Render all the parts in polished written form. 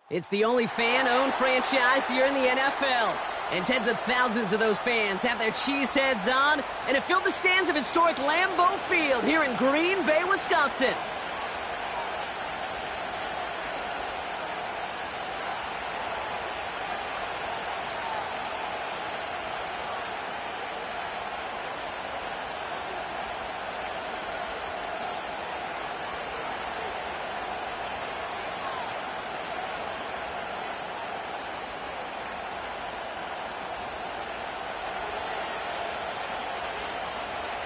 It's the only fan-owned franchise here in the NFL. And tens of thousands of those fans have their cheese heads on and have filled the stands of historic Lambeau Field here in Green Bay, Wisconsin.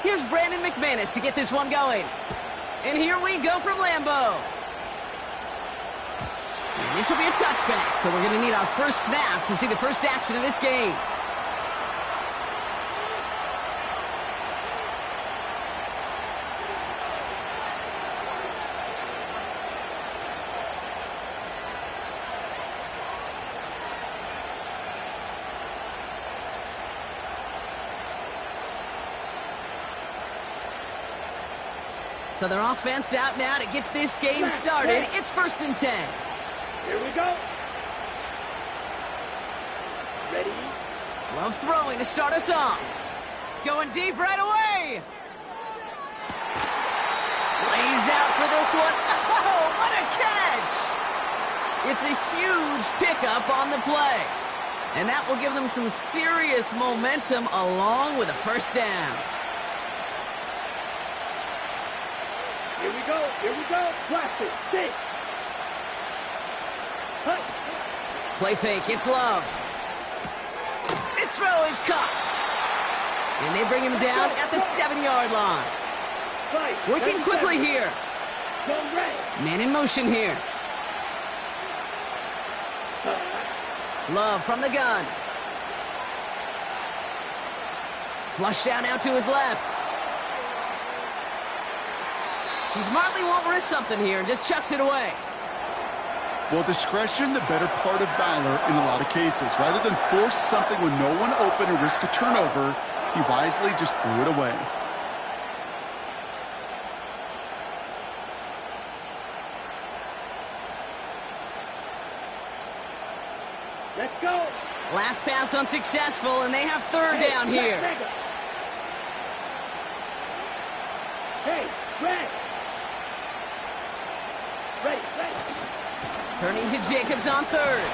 Here's Brandon McManus to get this one going. And here we go from Lambeau. And this will be a touchback, so we're going to need our first snap to see the first action of this game. So their offense out now to get this game started. It's 1st and 10. Here we go. Ready? Love throwing to start us off. Going deep right away. Lays out for this one. Oh, what a catch. It's a huge pickup on the play. And that will give them some serious momentum along with a first down. Here we go, blast it, stick. Cut. Play fake, it's Love. This throw is caught. And they bring him down at the 7-yard line. Working quickly here. Man in motion here. Love from the gun. Flush down out to his left. He smartly won't risk something here and just chucks it away. Well, discretion, the better part of valor in a lot of cases. Rather than force something with no one open and risk a turnover, he wisely just threw it away. Let's go. Last pass unsuccessful, and they have 3rd down here. Hey, Red. Ready. Turning to Jacobs on 3rd.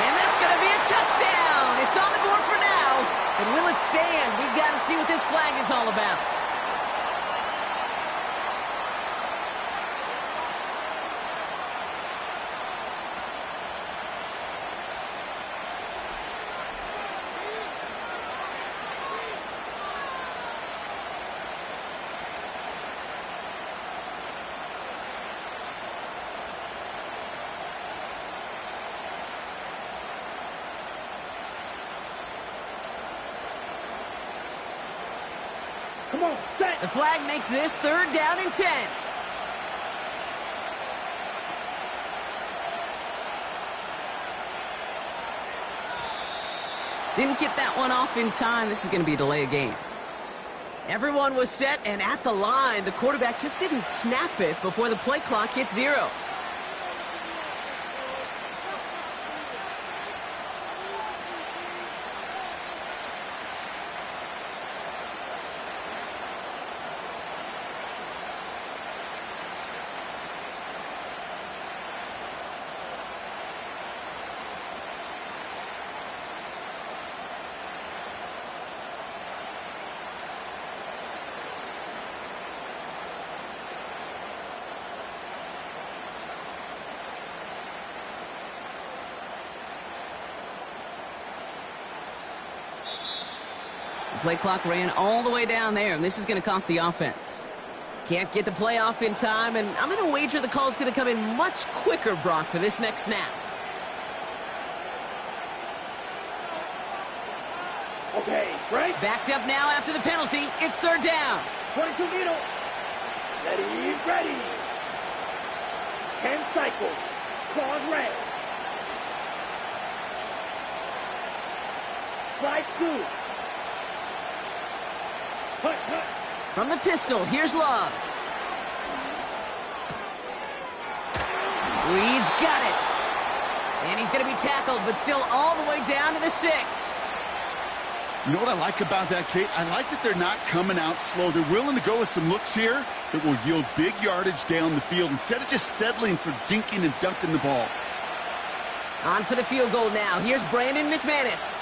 And that's going to be a touchdown. It's on the board for now. But will it stand? We've got to see what this flag is all about. Come on, set. The flag makes this 3rd down and 10. Didn't get that one off in time. This is going to be a delay of game. Everyone was set and at the line. The quarterback just didn't snap it before the play clock hit 0. The play clock ran all the way down there, and this is going to cost the offense. Can't get the play off in time, and I'm going to wager the call is going to come in much quicker, Brock, for this next snap. Okay, break. Backed up now after the penalty. It's 3rd down. 22 needle. Ready. 10 cycles. Claws red. Slide 2. Cut. From the pistol, here's Love. Reed's got it. And he's going to be tackled, but still all the way down to the 6. You know what I like about that, Kate? I like that they're not coming out slow. They're willing to go with some looks here that will yield big yardage down the field instead of just settling for dinking and dunking the ball. On for the field goal now. Here's Brandon McManus.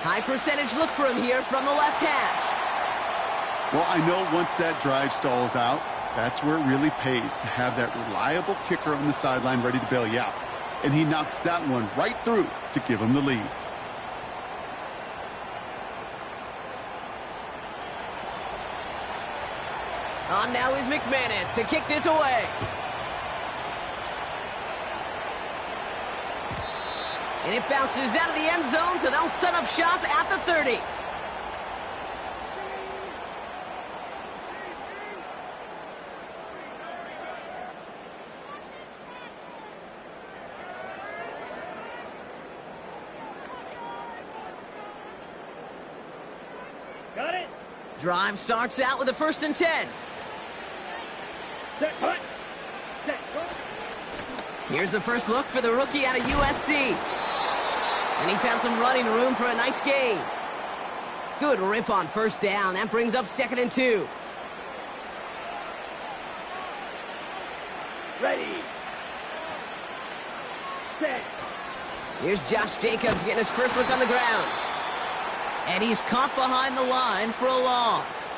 High percentage look for him here from the left hash. Well, I know once that drive stalls out, that's where it really pays to have that reliable kicker on the sideline ready to bail you out. And he knocks that one right through to give him the lead. On now is McManus to kick this away. And it bounces out of the end zone, so they'll set up shop at the 30. Got it. Drive starts out with a 1st and 10. Set, cut. Set, cut. Here's the first look for the rookie out of USC. And he found some running room for a nice gain. Good rip on 1st down. That brings up 2nd and 2. Ready. Set. Here's Josh Jacobs getting his first look on the ground. And he's caught behind the line for a loss.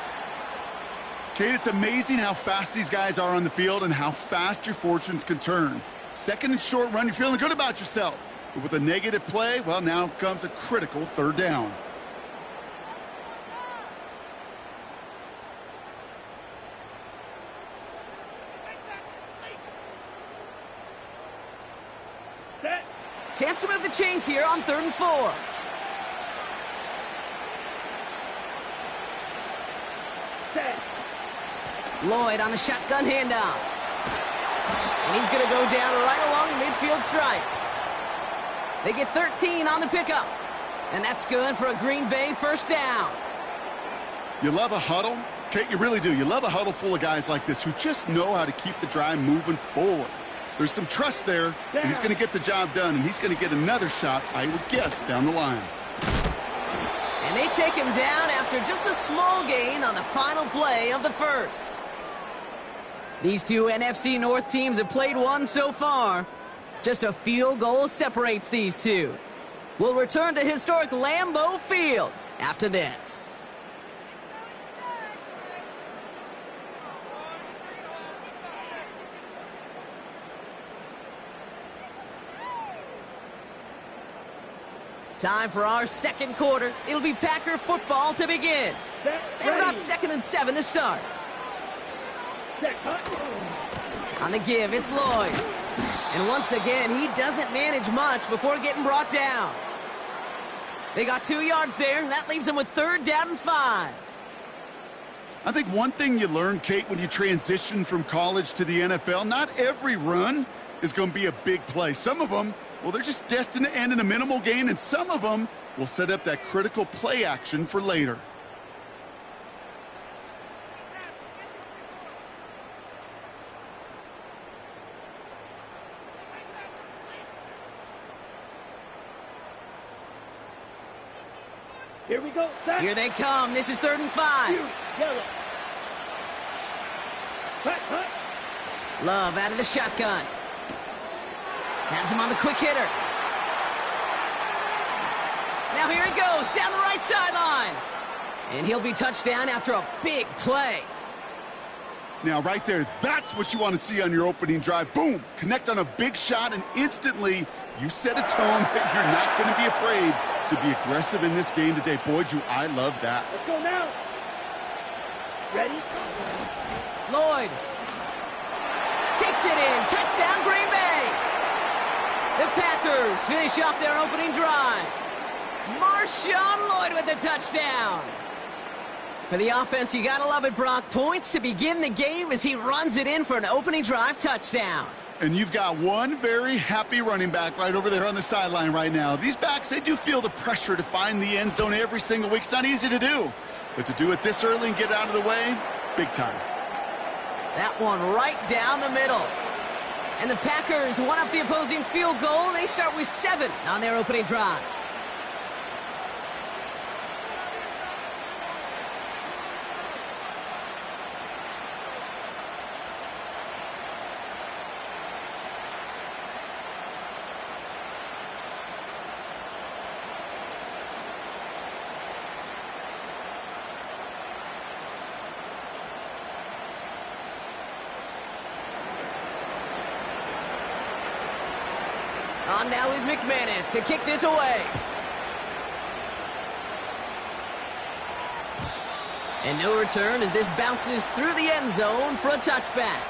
Kate, it's amazing how fast these guys are on the field and how fast your fortunes can turn. 2nd and short run, you're feeling good about yourself. But with a negative play, well, now comes a critical 3rd down. Set. Chance to move the chains here on 3rd and 4. Set. Lloyd on the shotgun handoff. And he's going to go down right along the midfield stripe. They get 13 on the pickup. And that's good for a Green Bay 1st down. You love a huddle? Kate, you really do. You love a huddle full of guys like this who just know how to keep the drive moving forward. There's some trust there, and he's going to get the job done, and he's going to get another shot, I would guess, down the line. And they take him down after just a small gain on the final play of the 1st. These two NFC North teams have played one so far. Just a field goal separates these two. We'll return to historic Lambeau Field after this. Time for our 2nd quarter. It'll be Packer football to begin. They're about 2nd and 7 to start. Set, cut. On the give, it's Lloyd. And once again, he doesn't manage much before getting brought down. They got 2 yards there. That leaves them with 3rd down and 5. I think one thing you learn, Kate, when you transition from college to the NFL, not every run is going to be a big play. Some of them, well, they're just destined to end in a minimal gain, and some of them will set up that critical play action for later. Here we go. Set. Here they come. This is 3rd and 5. Yellow. Cut, cut. Love out of the shotgun. Has him on the quick hitter. Now here he goes down the right sideline. And he'll be touchdown after a big play. Now, right there, that's what you want to see on your opening drive. Boom! Connect on a big shot, and instantly you set a tone that you're not going to be afraid to be aggressive in this game today. Boy, do I love that. Let's go now. Ready? Lloyd takes it in. Touchdown, Green Bay. The Packers finish off their opening drive. Marshawn Lloyd with the touchdown. For the offense, you gotta love it, Brock. Points to begin the game as he runs it in for an opening drive touchdown. And you've got one very happy running back right over there on the sideline right now. These backs, they do feel the pressure to find the end zone every single week. It's not easy to do. But to do it this early and get it out of the way, big time. That one right down the middle. And the Packers won up the opposing field goal. They start with 7 on their opening drive. On now is McManus to kick this away. And no return as this bounces through the end zone for a touchback.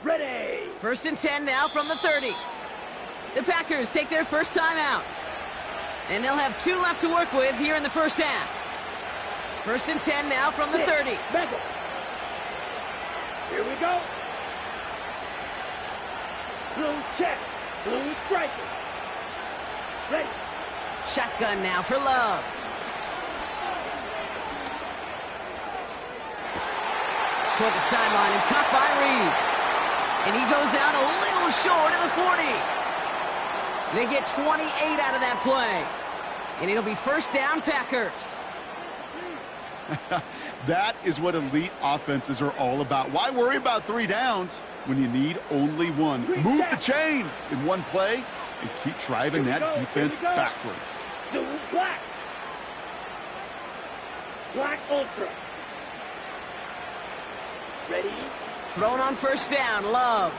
Ready. 1st and 10 now from the 30. The Packers take their first time out. And they'll have 2 left to work with here in the first half. 1st and 10 now from the 30. Bagel. Here we go. Blue check. Blue striker. Ready. Shotgun now for Love. Toward the sideline and caught by Reed. And he goes out a little short of the 40. They get 28 out of that play. And it'll be first down, Packers. That is what elite offenses are all about. Why worry about 3 downs when you need only 1? Move the chains in one play and keep driving that defense backwards. Black. Black Ultra. Ready? Thrown on first down, Love.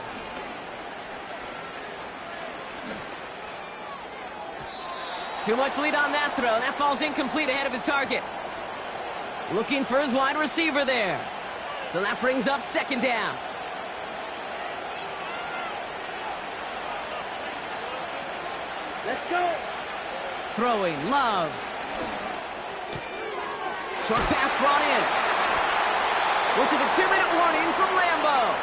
Too much lead on that throw. That falls incomplete ahead of his target. Looking for his wide receiver there. So that brings up 2nd down. Let's go. Throwing, Love. Short pass brought in. We're to the 2-minute warning from Lambeau.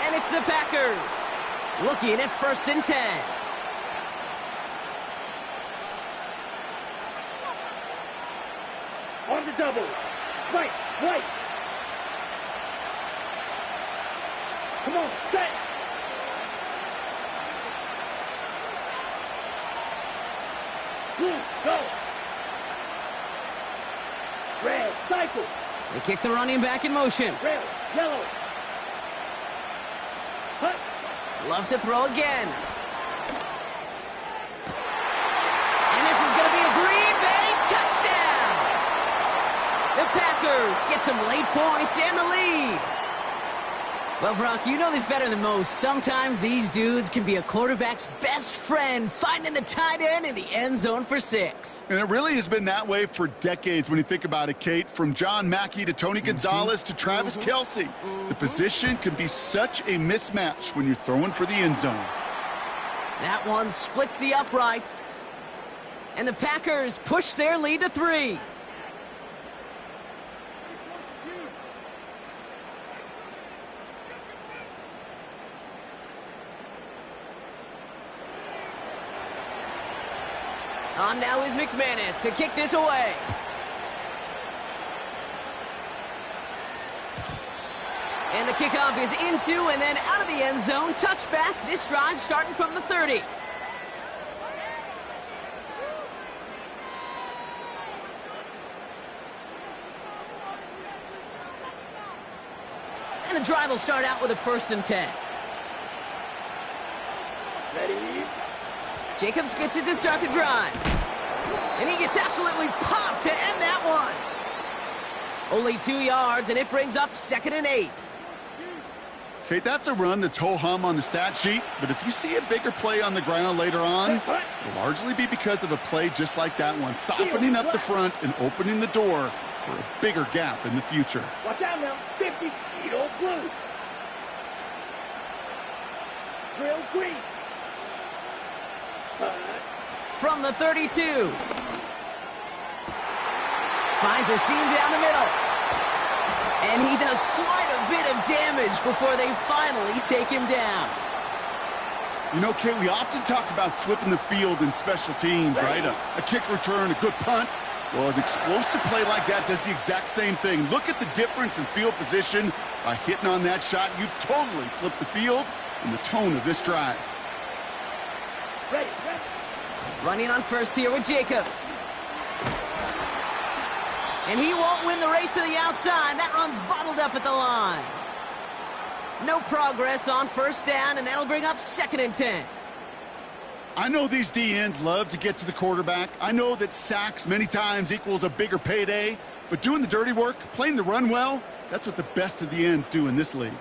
And it's the Packers. Looking at 1st and 10. On the double. Right. Come on, set. Blue, go. Red, cycle. They kick the running back in motion. Red, yellow. Hut. Loves to throw again. And this is going to be a Green Bay touchdown. The Packers get some late points and the lead. Well, Brock, you know this better than most. Sometimes these dudes can be a quarterback's best friend, finding the tight end in the end zone for 6. And it really has been that way for decades when you think about it, Kate. From John Mackey to Tony Gonzalez to Travis Kelce. The position can be such a mismatch when you're throwing for the end zone. That one splits the uprights. And the Packers push their lead to 3. On now is McManus to kick this away. And the kickoff is into and then out of the end zone. Touchback. This drive starting from the 30. And the drive will start out with a 1st and 10. Ready? Jacobs gets it to start the drive. And he gets absolutely popped to end that one. Only 2 yards, and it brings up 2nd and 8. Okay, that's a run that's ho-hum on the stat sheet, but if you see a bigger play on the ground later on, it'll largely be because of a play just like that one, softening up the front and opening the door for a bigger gap in the future. Watch out now. 50. Edo blue. Drill green. From the 32. Finds a seam down the middle. And he does quite a bit of damage before they finally take him down. You know, Kate, we often talk about flipping the field in special teams, right? A kick return, a good punt. Well, an explosive play like that does the exact same thing. Look at the difference in field position. By hitting on that shot, you've totally flipped the field and the tone of this drive. Ready. Running on first here with Jacobs. And he won't win the race to the outside. That run's bottled up at the line. No progress on 1st down, and that'll bring up 2nd and 10. I know these DNs love to get to the quarterback. I know that sacks many times equals a bigger payday, but doing the dirty work, playing the run well, that's what the best of the ends do in this league.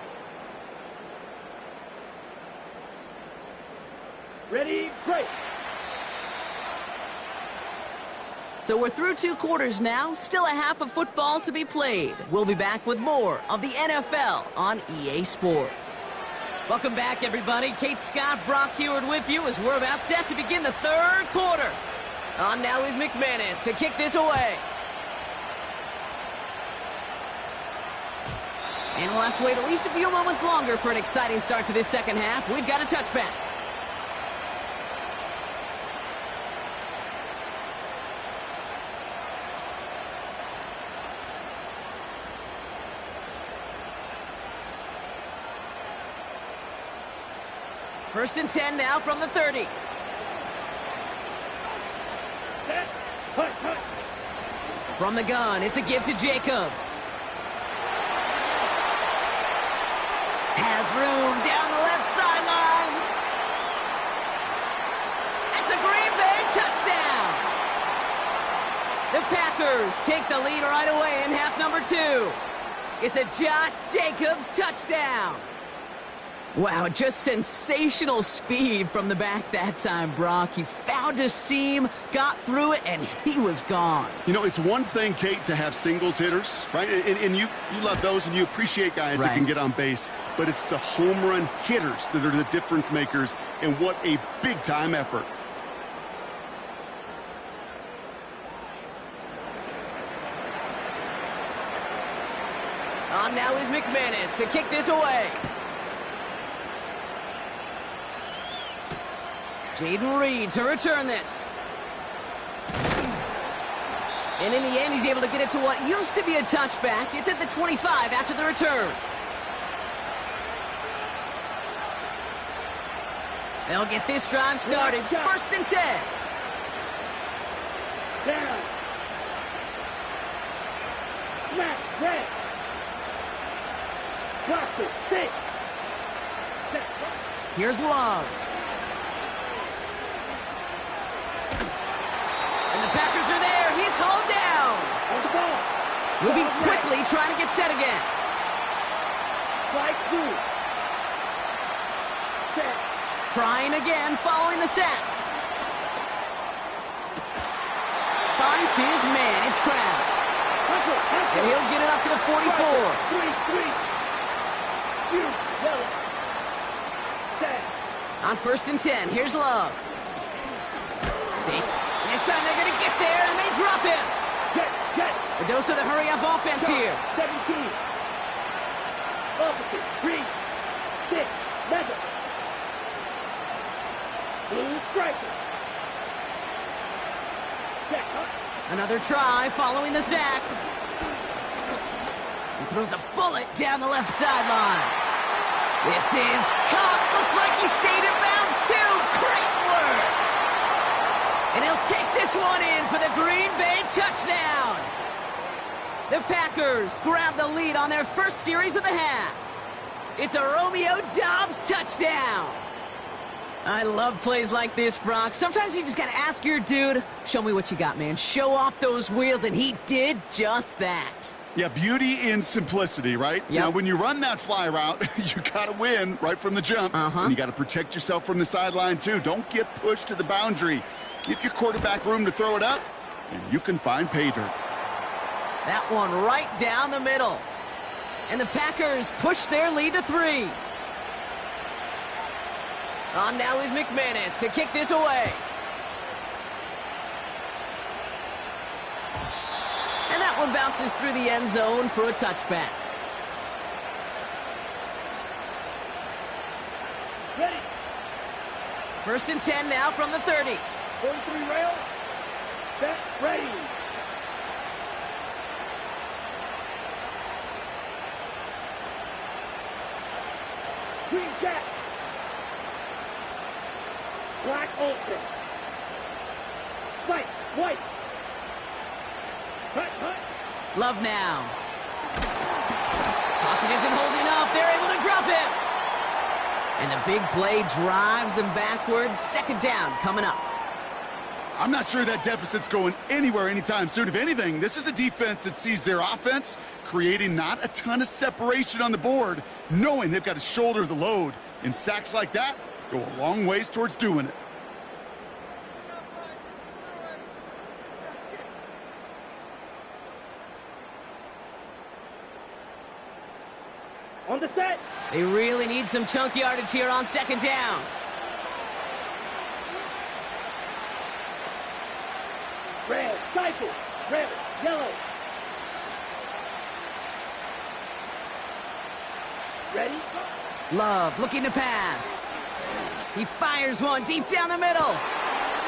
Ready, break. So we're through 2 quarters now, still a half of football to be played. We'll be back with more of the NFL on EA Sports. Welcome back, everybody. Kate Scott, Brock Heward with you as we're about set to begin the 3rd quarter. On now is McManus to kick this away. And we'll have to wait at least a few moments longer for an exciting start to this 2nd half. We've got a touchback. First and 10 now from the 30. Set. Hut. From the gun, it's a give to Jacobs. Has room down the left sideline. It's a Green Bay touchdown. The Packers take the lead right away in half number 2. It's a Josh Jacobs touchdown. Wow, just sensational speed from the back that time, Brock. He found a seam, got through it, and he was gone. You know, it's one thing, Kate, to have singles hitters, right? And you love those, and you appreciate guys that can get on base. But it's the home run hitters that are the difference makers, and what a big-time effort. On now is McManus to kick this away. Jaden Reed to return this. And in the end, he's able to get it to what used to be a touchback. It's at the 25 after the return. They'll get this drive started. 1st and 10. Down. Smack. Red. Block it. 6. Here's Love. And the Packers are there. He's hauled down. On the ball. Moving quickly, trying to get set again. Strike 2. Set. Trying again, following the sack. Finds his man. It's Kraft. And he'll get it up to the 44. 3. Set. On 1st and 10, here's Love. Stake. This time they're going to get there, and they drop him. Get. A dose of the hurry-up offense here. 17. Opposite. 3. 6. Mega. Blue striker. Set. Another try following the sack. He throws a bullet down the left sideline. This is caught. Looks like he stayed in bounds, too. Great work. And he'll take this one in for the Green Bay touchdown. The Packers grab the lead on their first series of the half. It's a Romeo Doubs touchdown. I love plays like this, Brock. Sometimes you just got to ask your dude, show me what you got, man. Show off those wheels, and he did just that. Yeah, beauty in simplicity, right? Yep. Now, when you run that fly route, you got to win right from the jump. And you got to protect yourself from the sideline, too. Don't get pushed to the boundary. Give your quarterback room to throw it up, and you can find pay dirt. That one right down the middle. And the Packers push their lead to 3. On now is McManus to kick this away. And that one bounces through the end zone for a touchback. Ready. 1st and 10 now from the 30. 43 rail. Set. Ready. Green jack. Black ultra. White. Cut. Love now. Pocket isn't holding up. They're able to drop it. And the big play drives them backwards. 2nd down coming up. I'm not sure that deficit's going anywhere anytime soon. If anything, this is a defense that sees their offense creating not a ton of separation on the board, knowing they've got to shoulder the load. And sacks like that go a long ways towards doing it. On the set. They really need some chunk yardage here on 2nd down. Red, cycle. Red, yellow. Ready? Love looking to pass. He fires one deep down the middle.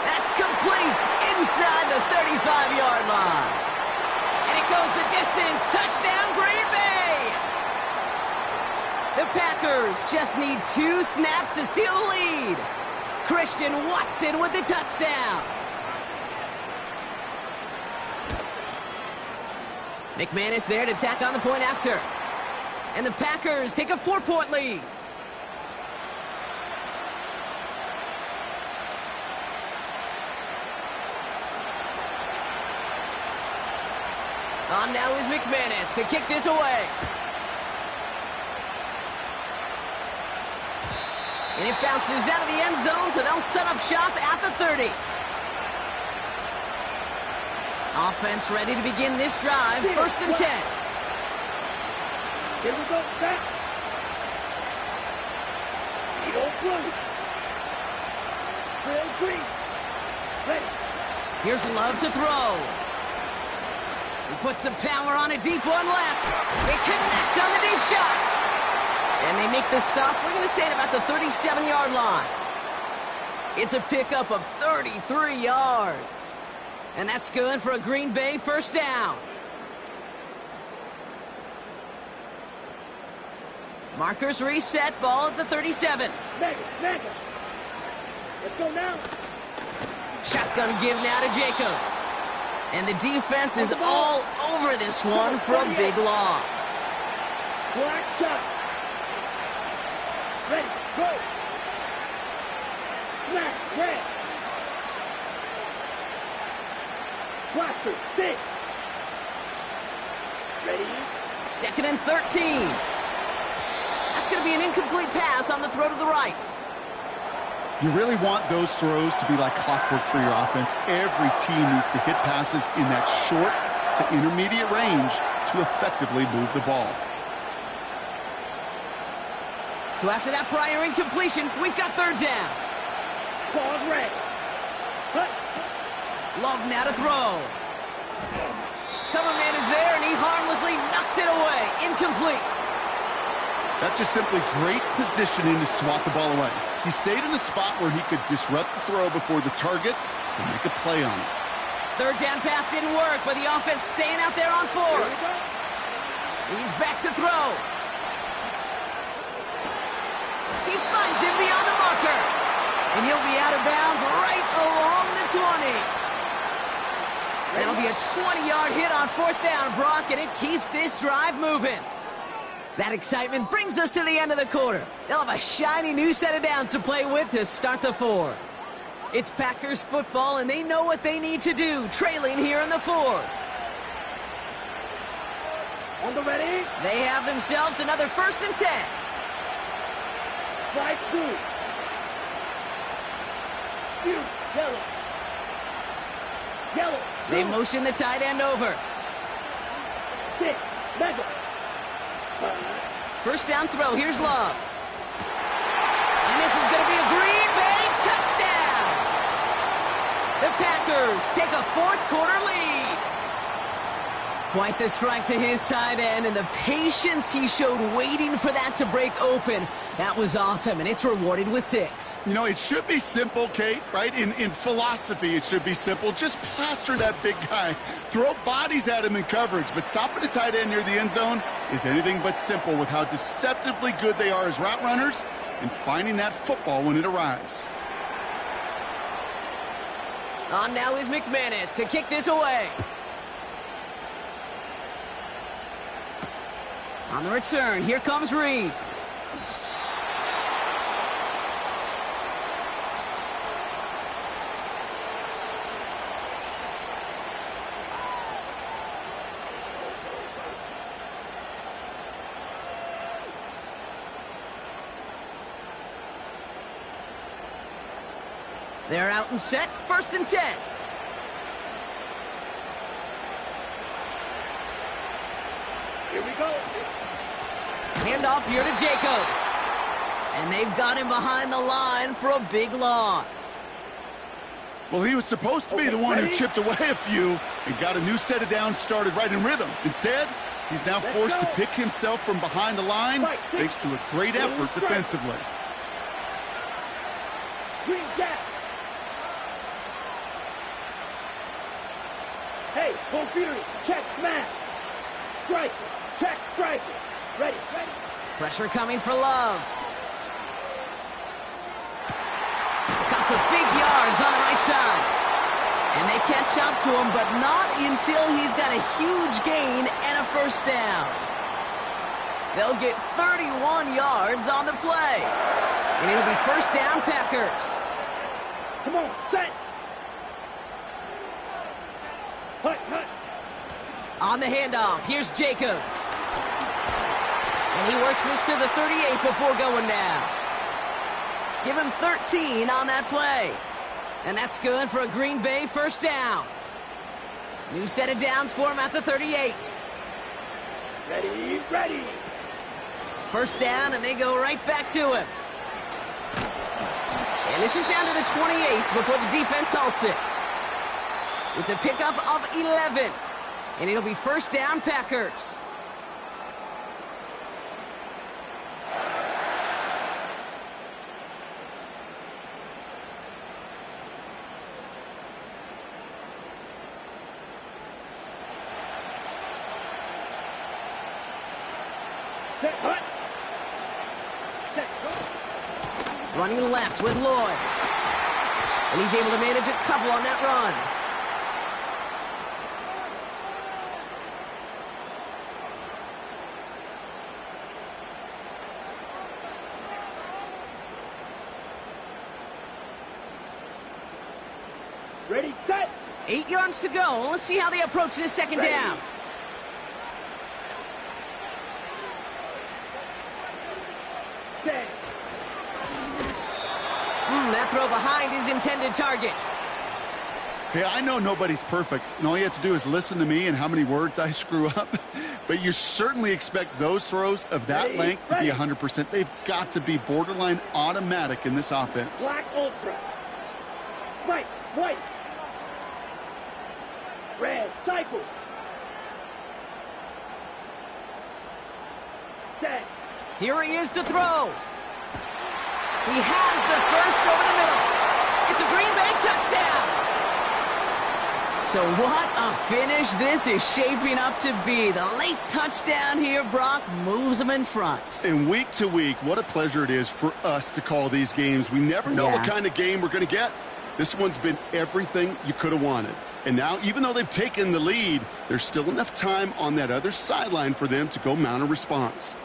That's complete inside the 35-yard line. And it goes the distance. Touchdown, Green Bay. The Packers just need 2 snaps to steal the lead. Christian Watson with the touchdown. McManus there to tack on the point after. And the Packers take a 4-point lead. On now is McManus to kick this away. And it bounces out of the end zone, so they'll set up shop at the 30. Offense ready to begin this drive. 1st and 10. Here we go. Back. Eagle blue. Trail green. Ready. Here's Love to throw. He puts some power on a deep one left. They connect on the deep shot. And they make the stop. We're going to say it about the 37-yard line. It's a pickup of 33 yards. And that's good for a Green Bay 1st down. Markers reset, ball at the 37. Mega. Let's go now. Shotgun give now to Jacobs. And the defense is all over this one for a big loss. Black shot. Ready, go. Smack, red. Blaster, 6. Ready. 2nd and 13. That's going to be an incomplete pass on the throw to the right. You really want those throws to be like clockwork for your offense. Every team needs to hit passes in that short to intermediate range to effectively move the ball. So after that prior incompletion, we've got 3rd down. Ball red. Cut. Love now to throw. Cover man is there, and he harmlessly knocks it away. Incomplete. That's just simply great positioning to swat the ball away. He stayed in a spot where he could disrupt the throw before the target and make a play on it. 3rd down pass didn't work, but the offense staying out there on 4. He's back to throw. He finds him beyond the marker. And he'll be out of bounds right along the 20. That'll be a 20-yard hit on 4th down, Brock, and it keeps this drive moving. That excitement brings us to the end of the quarter. They'll have a shiny new set of downs to play with to start the 4th. It's Packers football, and they know what they need to do, trailing here in the 4th. On the ready. They have themselves another 1st and 10. Strike 2. Yellow. Yellow. They motion the tight end over. 6. Mega. 1st down throw. Here's Love. And this is going to be a Green Bay touchdown. The Packers take a 4th quarter lead. Quite the strike to his tight end, and the patience he showed waiting for that to break open. That was awesome, and it's rewarded with 6. You know, it should be simple, Kate, right? In philosophy, it should be simple. Just plaster that big guy. Throw bodies at him in coverage, but stopping the tight end near the end zone is anything but simple with how deceptively good they are as route runners and finding that football when it arrives. On now is McManus to kick this away. On the return, here comes Reed. They're out and set, 1st and 10. Here we go. Handoff here to Jacobs. And they've got him behind the line for a big loss. Well, he was supposed to be the one who chipped away a few and got a new set of downs started right in rhythm. Instead, he's now forced to pick himself from behind the line thanks to a great effort defensively. Green gap. Hey, Porfirio, check smash. Striker, check striker. Ready. Pressure coming for Love. Got for big yards on the right side. And they catch up to him, but not until he's got a huge gain and a 1st down. They'll get 31 yards on the play. And it'll be 1st down, Packers. Come on, set. Hut. On the handoff, here's Jacobs. And he works this to the 38 before going down. Give him 13 on that play. And that's good for a Green Bay 1st down. New set of downs for him at the 38. Ready. 1st down, and they go right back to him. And this is down to the 28 before the defense halts it. It's a pickup of 11. And it'll be 1st down, Packers. Set, hut. Set, Running left with Lloyd. And he's able to manage a couple on that run. Ready, set. 8 yards to go. Let's see how they approach this 2nd down. Set. That throw behind his intended target. Hey, I know nobody's perfect, and all you have to do is listen to me and how many words I screw up. But you certainly expect those throws of that length to be 100%. They've got to be borderline automatic in this offense. Black ultra. White. Red, cycle. Set. Here he is to throw. He has the 1st over the middle. It's a Green Bay touchdown. So what a finish this is shaping up to be. The late touchdown here, Brock, moves them in front. And week to week, what a pleasure it is for us to call these games. We never know what kind of game we're going to get. This one's been everything you could have wanted. And now, even though they've taken the lead, there's still enough time on that other sideline for them to go mount a response.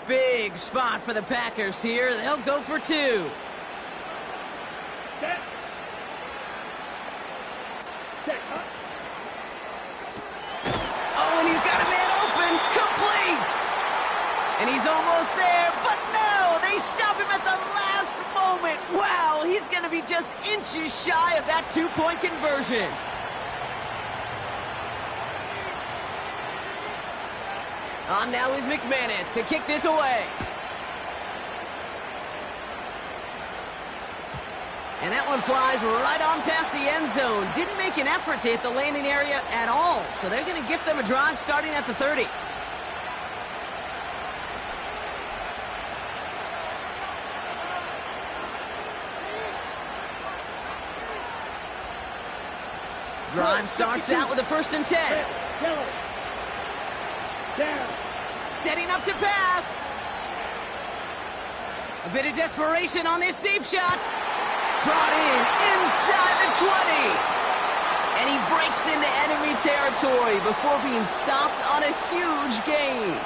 Big spot for the Packers here. They'll go for 2. Set. Check. Oh, and he's got a man open. Complete. And he's almost there, but no, they stop him at the last moment. Wow, he's going to be just inches shy of that 2-point conversion. On now is McManus to kick this away. And that one flies right on past the end zone. Didn't make an effort to hit the landing area at all, so they're going to gift them a drive starting at the 30. Drive starts out with a 1st and 10. Down. Setting up to pass. A bit of desperation on this deep shot. Brought in inside the 20. And he breaks into enemy territory before being stopped on a huge gain.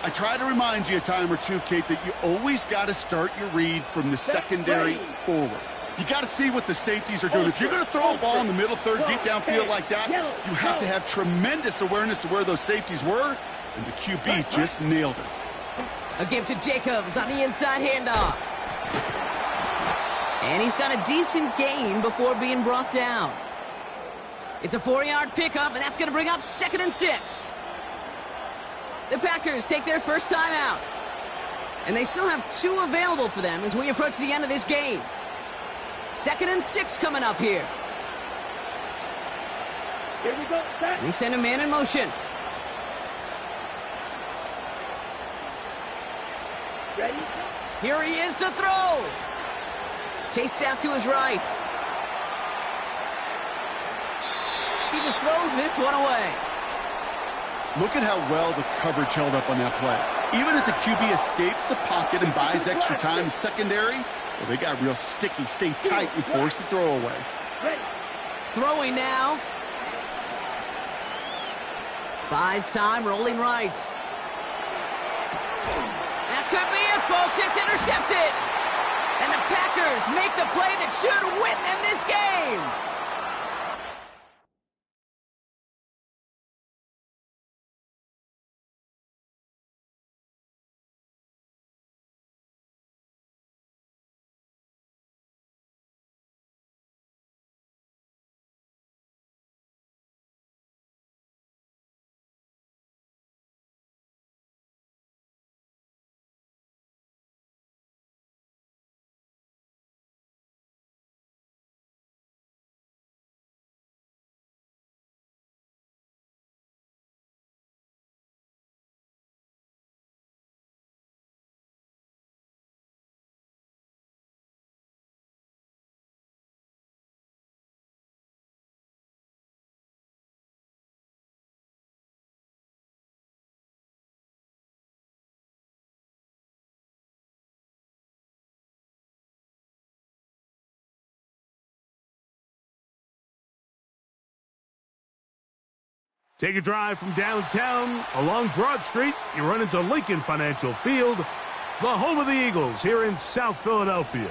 I try to remind you a time or two, Kate, that you always got to start your read from the secondary forward. You got to see what the safeties are doing. If you're going to throw a ball in the middle third, deep downfield like that, you have to have tremendous awareness of where those safeties were, and the QB just nailed it. A give to Jacobs on the inside handoff. And he's got a decent gain before being brought down. It's a 4-yard pickup, and that's going to bring up 2nd and 6. The Packers take their first time out. And they still have 2 available for them as we approach the end of this game. 2nd and 6 coming up here. Here we go. Set. And they send a man in motion. Ready? Here he is to throw. Chased out to his right. He just throws this one away. Look at how well the coverage held up on that play. Even as the QB escapes the pocket and buys extra time secondary, well, they got real sticky, stay tight, and force the throw away. Ready. Throwing now. Buys time, rolling right. That could be it, folks. It's intercepted. And the Packers make the play that should win them this game. Take a drive from downtown along Broad Street. You run into Lincoln Financial Field, the home of the Eagles here in South Philadelphia.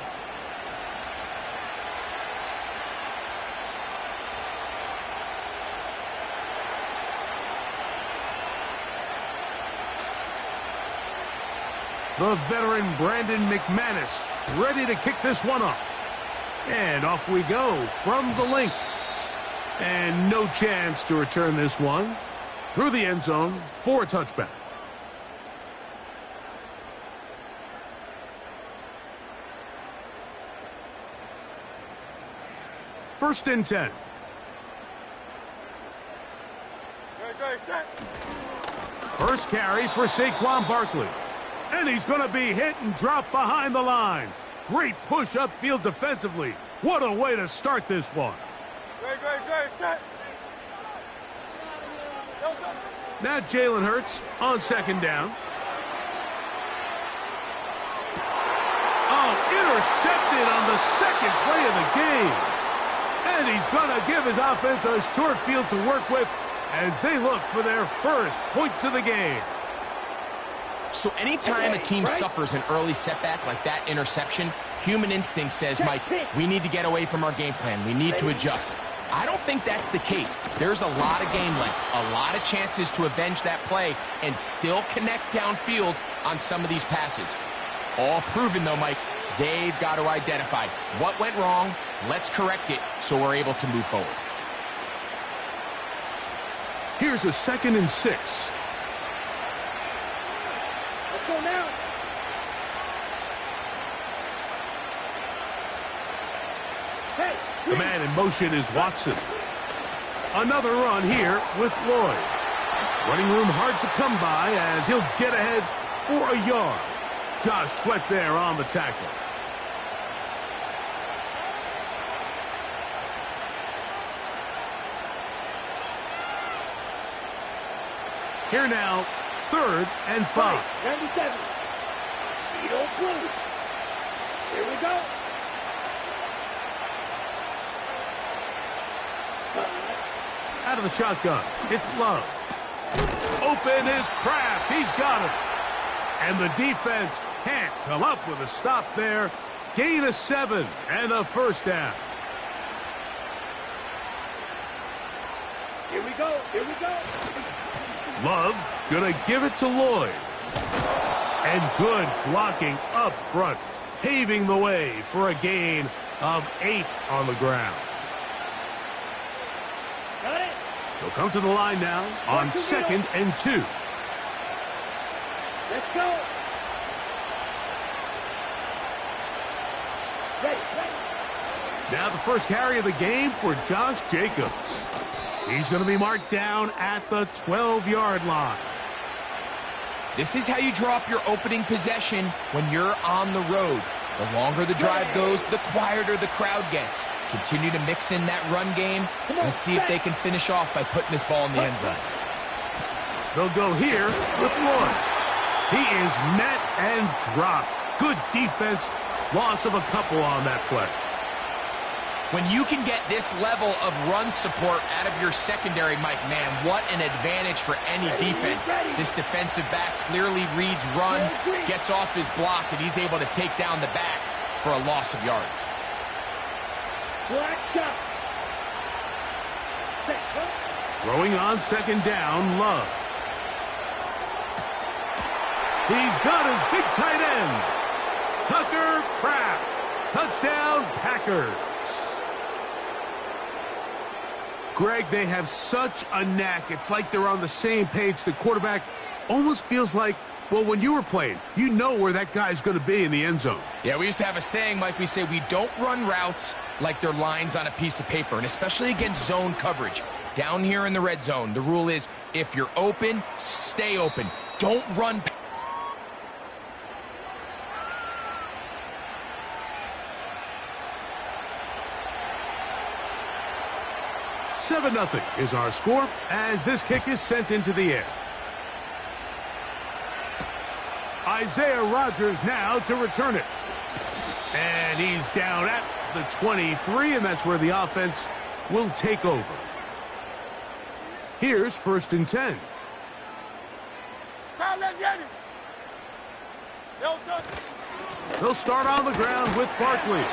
The veteran Brandon McManus ready to kick this one off. And off we go from the link. And no chance to return this one through the end zone for a touchback. First and 10. First carry for Saquon Barkley. And he's going to be hit and dropped behind the line. Great push upfield defensively. What a way to start this one. Set. Now Jalen Hurts on second down. Oh, intercepted on the second play of the game. And he's going to give his offense a short field to work with as they look for their first points of the game. So anytime a team suffers an early setback like that interception, human instinct says, Mike, we need to get away from our game plan. We need to adjust. I don't think that's the case. There's a lot of game left, a lot of chances to avenge that play and still connect downfield on some of these passes. All proven, though, Mike, they've got to identify what went wrong, let's correct it so we're able to move forward. Here's a 2nd and 6. Let's go now. Hey, The man in motion is Watson. Another run here with Lloyd. Running room hard to come by as he'll get ahead for a yard. Josh Sweat there on the tackle. Here now, 3rd and 5. 97. You don't lose. Here we go. Out of the shotgun, it's Love. Open is Kraft. He's got it. And the defense can't come up with a stop there. Gain of 7 and a first down. Here we go. Here we go. Love gonna give it to Lloyd. And good blocking up front, paving the way for a gain of 8 on the ground. Got it. He'll come to the line now on 2nd and 2. Let's go. Ready. Now the first carry of the game for Josh Jacobs. He's going to be marked down at the 12-yard line. This is how you draw up your opening possession when you're on the road. The longer the drive goes, the quieter the crowd gets. Continue to mix in that run game. Let's see if they can finish off by putting this ball in the end zone. They'll go here with Lloyd. He is met and dropped. Good defense. Loss of a couple on that play. When you can get this level of run support out of your secondary, Mike, man, what an advantage for any defense. This defensive back clearly reads run, gets off his block, and he's able to take down the back for a loss of yards. Black shot. Throwing on 2nd down, Love. He's got his big tight end. Tucker Kraft. Touchdown, Packers. Greg, they have such a knack. It's like they're on the same page. The quarterback almost feels like, well, when you were playing, you know where that guy's going to be in the end zone. Yeah, we used to have a saying, Mike, we say we don't run routes like they're lines on a piece of paper, and especially against zone coverage. Down here in the red zone, the rule is if you're open, stay open. Don't run. 7-0 is our score as this kick is sent into the air. Isaiah Rodgers now to return it. And he's down at the 23, and that's where the offense will take over. Here's 1st and 10. They'll start on the ground with Barkley.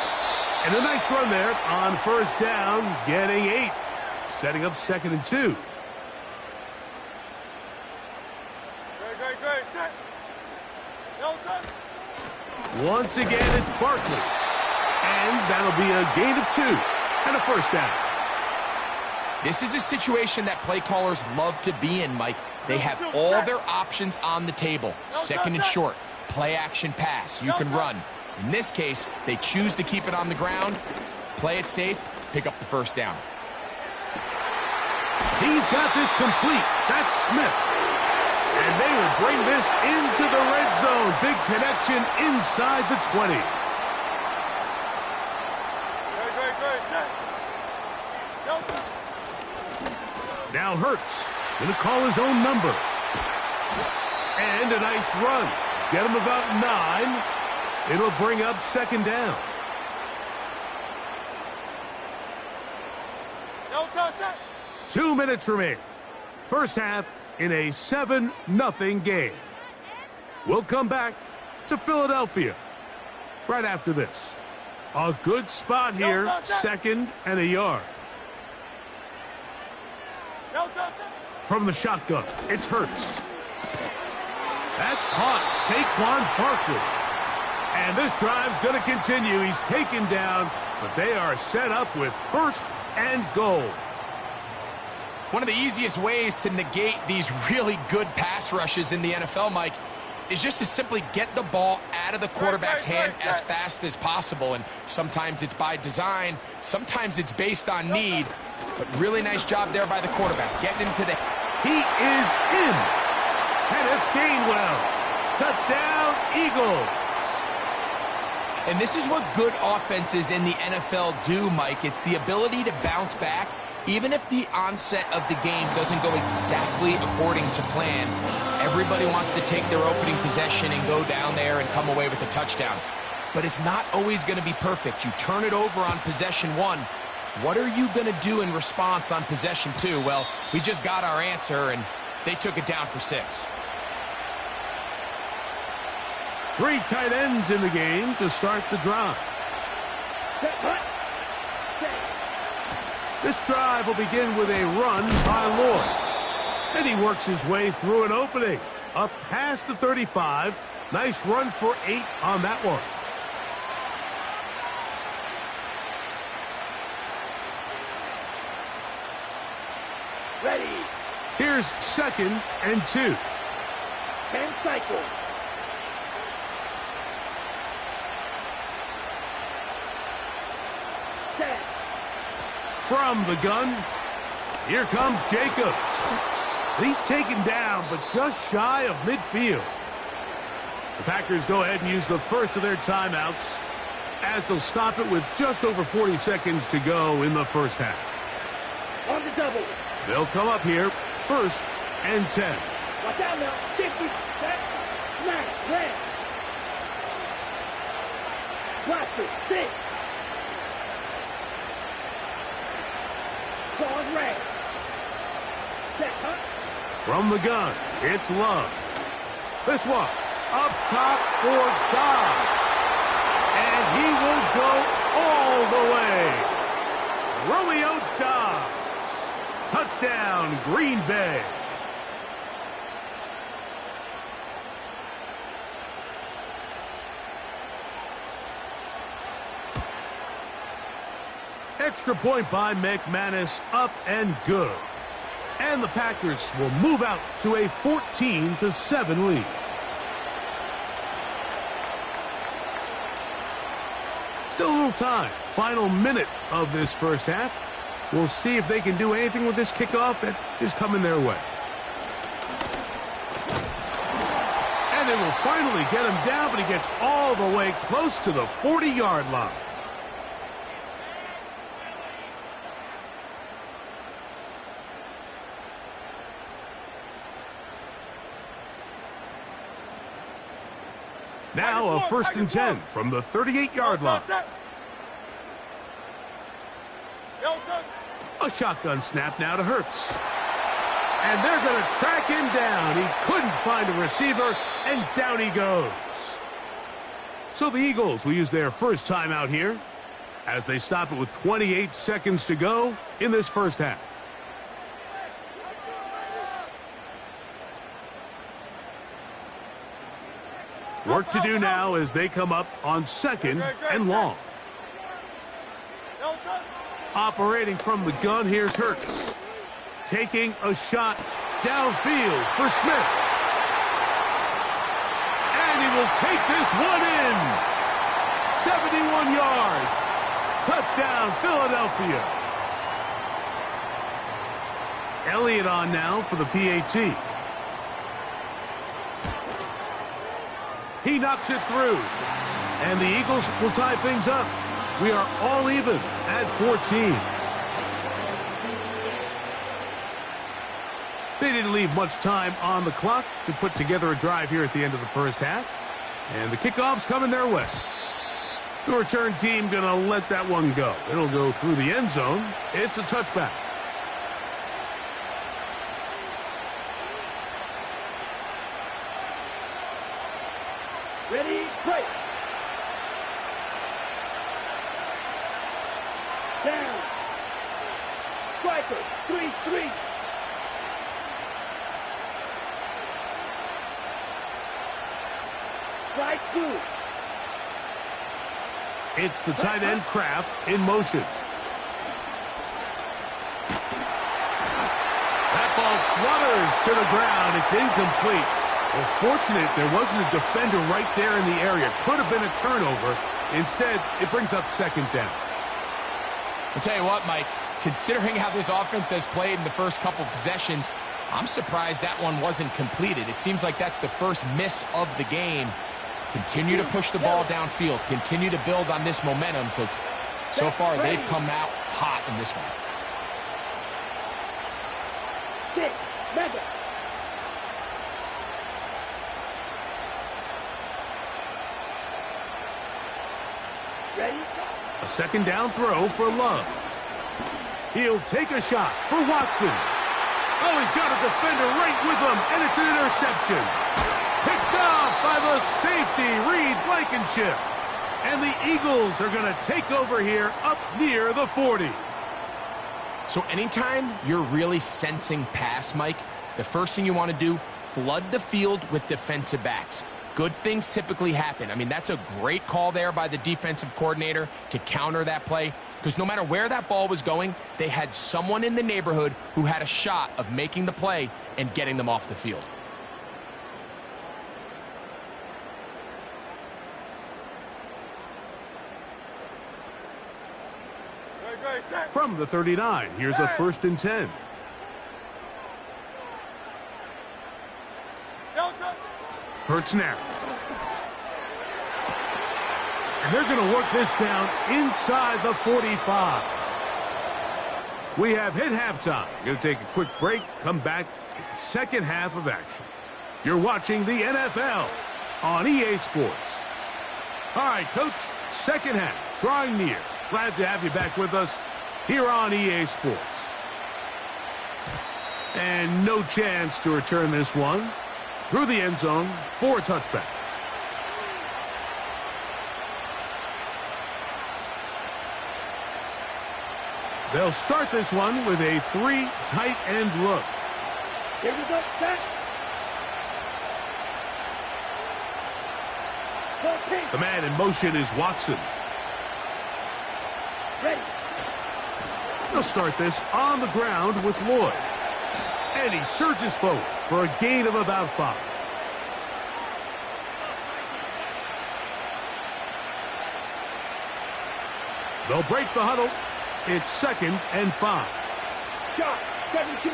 And a nice run there on 1st down, getting 8. Setting up 2nd and 2. Great. Set. Once again, it's Barkley. And that'll be a gain of 2 and a first down. This is a situation that play callers love to be in, Mike. They have all their options on the table. 2nd and short, play action pass. You can run. In this case, they choose to keep it on the ground, play it safe, pick up the first down. He's got this complete. That's Smith. And they will bring this into the red zone. Big connection inside the 20. Now Hurts going to call his own number. And a nice run. Get him about 9. It'll bring up second down. No touchdown. 2 minutes remain. First half in a 7-0 game. We'll come back to Philadelphia right after this. A good spot here, second and a yard. From the shotgun, it's Hurts. That's caught, Saquon Barkley. And this drive's going to continue. He's taken down, but they are set up with first and goal. One of the easiest ways to negate these really good pass rushes in the NFL, Mike, is just to simply get the ball out of the quarterback's hand as fast as possible. And sometimes it's by design, sometimes it's based on need. But really nice job there by the quarterback, getting into the... He is in. Kenneth Gainwell. Touchdown, Eagles. And this is what good offenses in the NFL do, Mike. It's the ability to bounce back, even if the onset of the game doesn't go exactly according to plan. Everybody wants to take their opening possession and go down there and come away with a touchdown. But it's not always going to be perfect. You turn it over on possession 1. What are you going to do in response on possession 2? Well, we just got our answer, and they took it down for 6. 3 tight ends in the game to start the drive. This drive will begin with a run by Lloyd. And he works his way through an opening. Up past the 35. Nice run for 8 on that one. Ready. Here's second and 2. 10 cycles. Set. From the gun, here comes Jacobs. He's taken down, but just shy of midfield. The Packers go ahead and use the first of their timeouts as they'll stop it with just over 40 seconds to go in the first half. On the double. They'll come up here, first and 10. Watch out now. 50. Set. Smash. Red. Blaster. 6. Pause red. Set. Hunt. From the gun, it's Love. This one, up top for Dobbs. And he will go all the way. Romeo Dobbs. Touchdown, Green Bay. Extra point by McManus, up and good. And the Packers will move out to a 14-7 lead. Still a little time. Final minute of this first half. We'll see if they can do anything with this kickoff that is coming their way. And they will finally get him down, but he gets all the way close to the 40-yard line. Now a first and 10 from the 38-yard line. A shotgun snap now to Hurts. And they're going to track him down. He couldn't find a receiver, and down he goes. So the Eagles will use their first timeout here as they stop it with 28 seconds to go in this first half. Work to do now as they come up on second and long. Operating from the gun, here's Hurts. Taking a shot downfield for Smith. And he will take this one in. 71 yards. Touchdown, Philadelphia. Elliott on now for the PAT. He knocks it through. And the Eagles will tie things up. We are all even at 14. They didn't leave much time on the clock to put together a drive here at the end of the first half. And the kickoff's coming their way. The return team going to let that one go. It'll go through the end zone. It's a touchback. Ready, break. Down. Striker, 3-3. Strike 2. It's the tight end Kraft in motion. That ball flutters to the ground. It's incomplete. Well, fortunate there wasn't a defender right there in the area. Could have been a turnover. Instead, it brings up second down. I'll tell you what, Mike, considering how this offense has played in the first couple possessions, I'm surprised that one wasn't completed. It seems like that's the first miss of the game. Continue to push the ball downfield. Continue to build on this momentum because so far they've come out hot in this one. 6, Madden. Ready? A second down throw for Love. He'll take a shot for Watson. Oh, he's got a defender right with him, and it's an interception. Picked off by the safety, Reed Blankenship. And the Eagles are going to take over here up near the 40. So anytime you're really sensing pass, Mike, the first thing you want to do, flood the field with defensive backs. Good things typically happen. I mean, that's a great call there by the defensive coordinator to counter that play, because no matter where that ball was going, they had someone in the neighborhood who had a shot of making the play and getting them off the field. From the 39, here's a 1st and 10. Hurts now. And they're going to work this down inside the 45. We have hit halftime. Going to take a quick break, come back at the second half of action. You're watching the NFL on EA Sports. All right, Coach, second half, drawing near. Glad to have you back with us here on EA Sports. And no chance to return this one through the end zone for a touchback. They'll start this one with a 3 tight end look. Here we go, set. The man in motion is Watson. Ready. They'll start this on the ground with Lloyd. And he surges forward for a gain of about 5. They'll break the huddle. It's 2nd and 5. Shot, 17.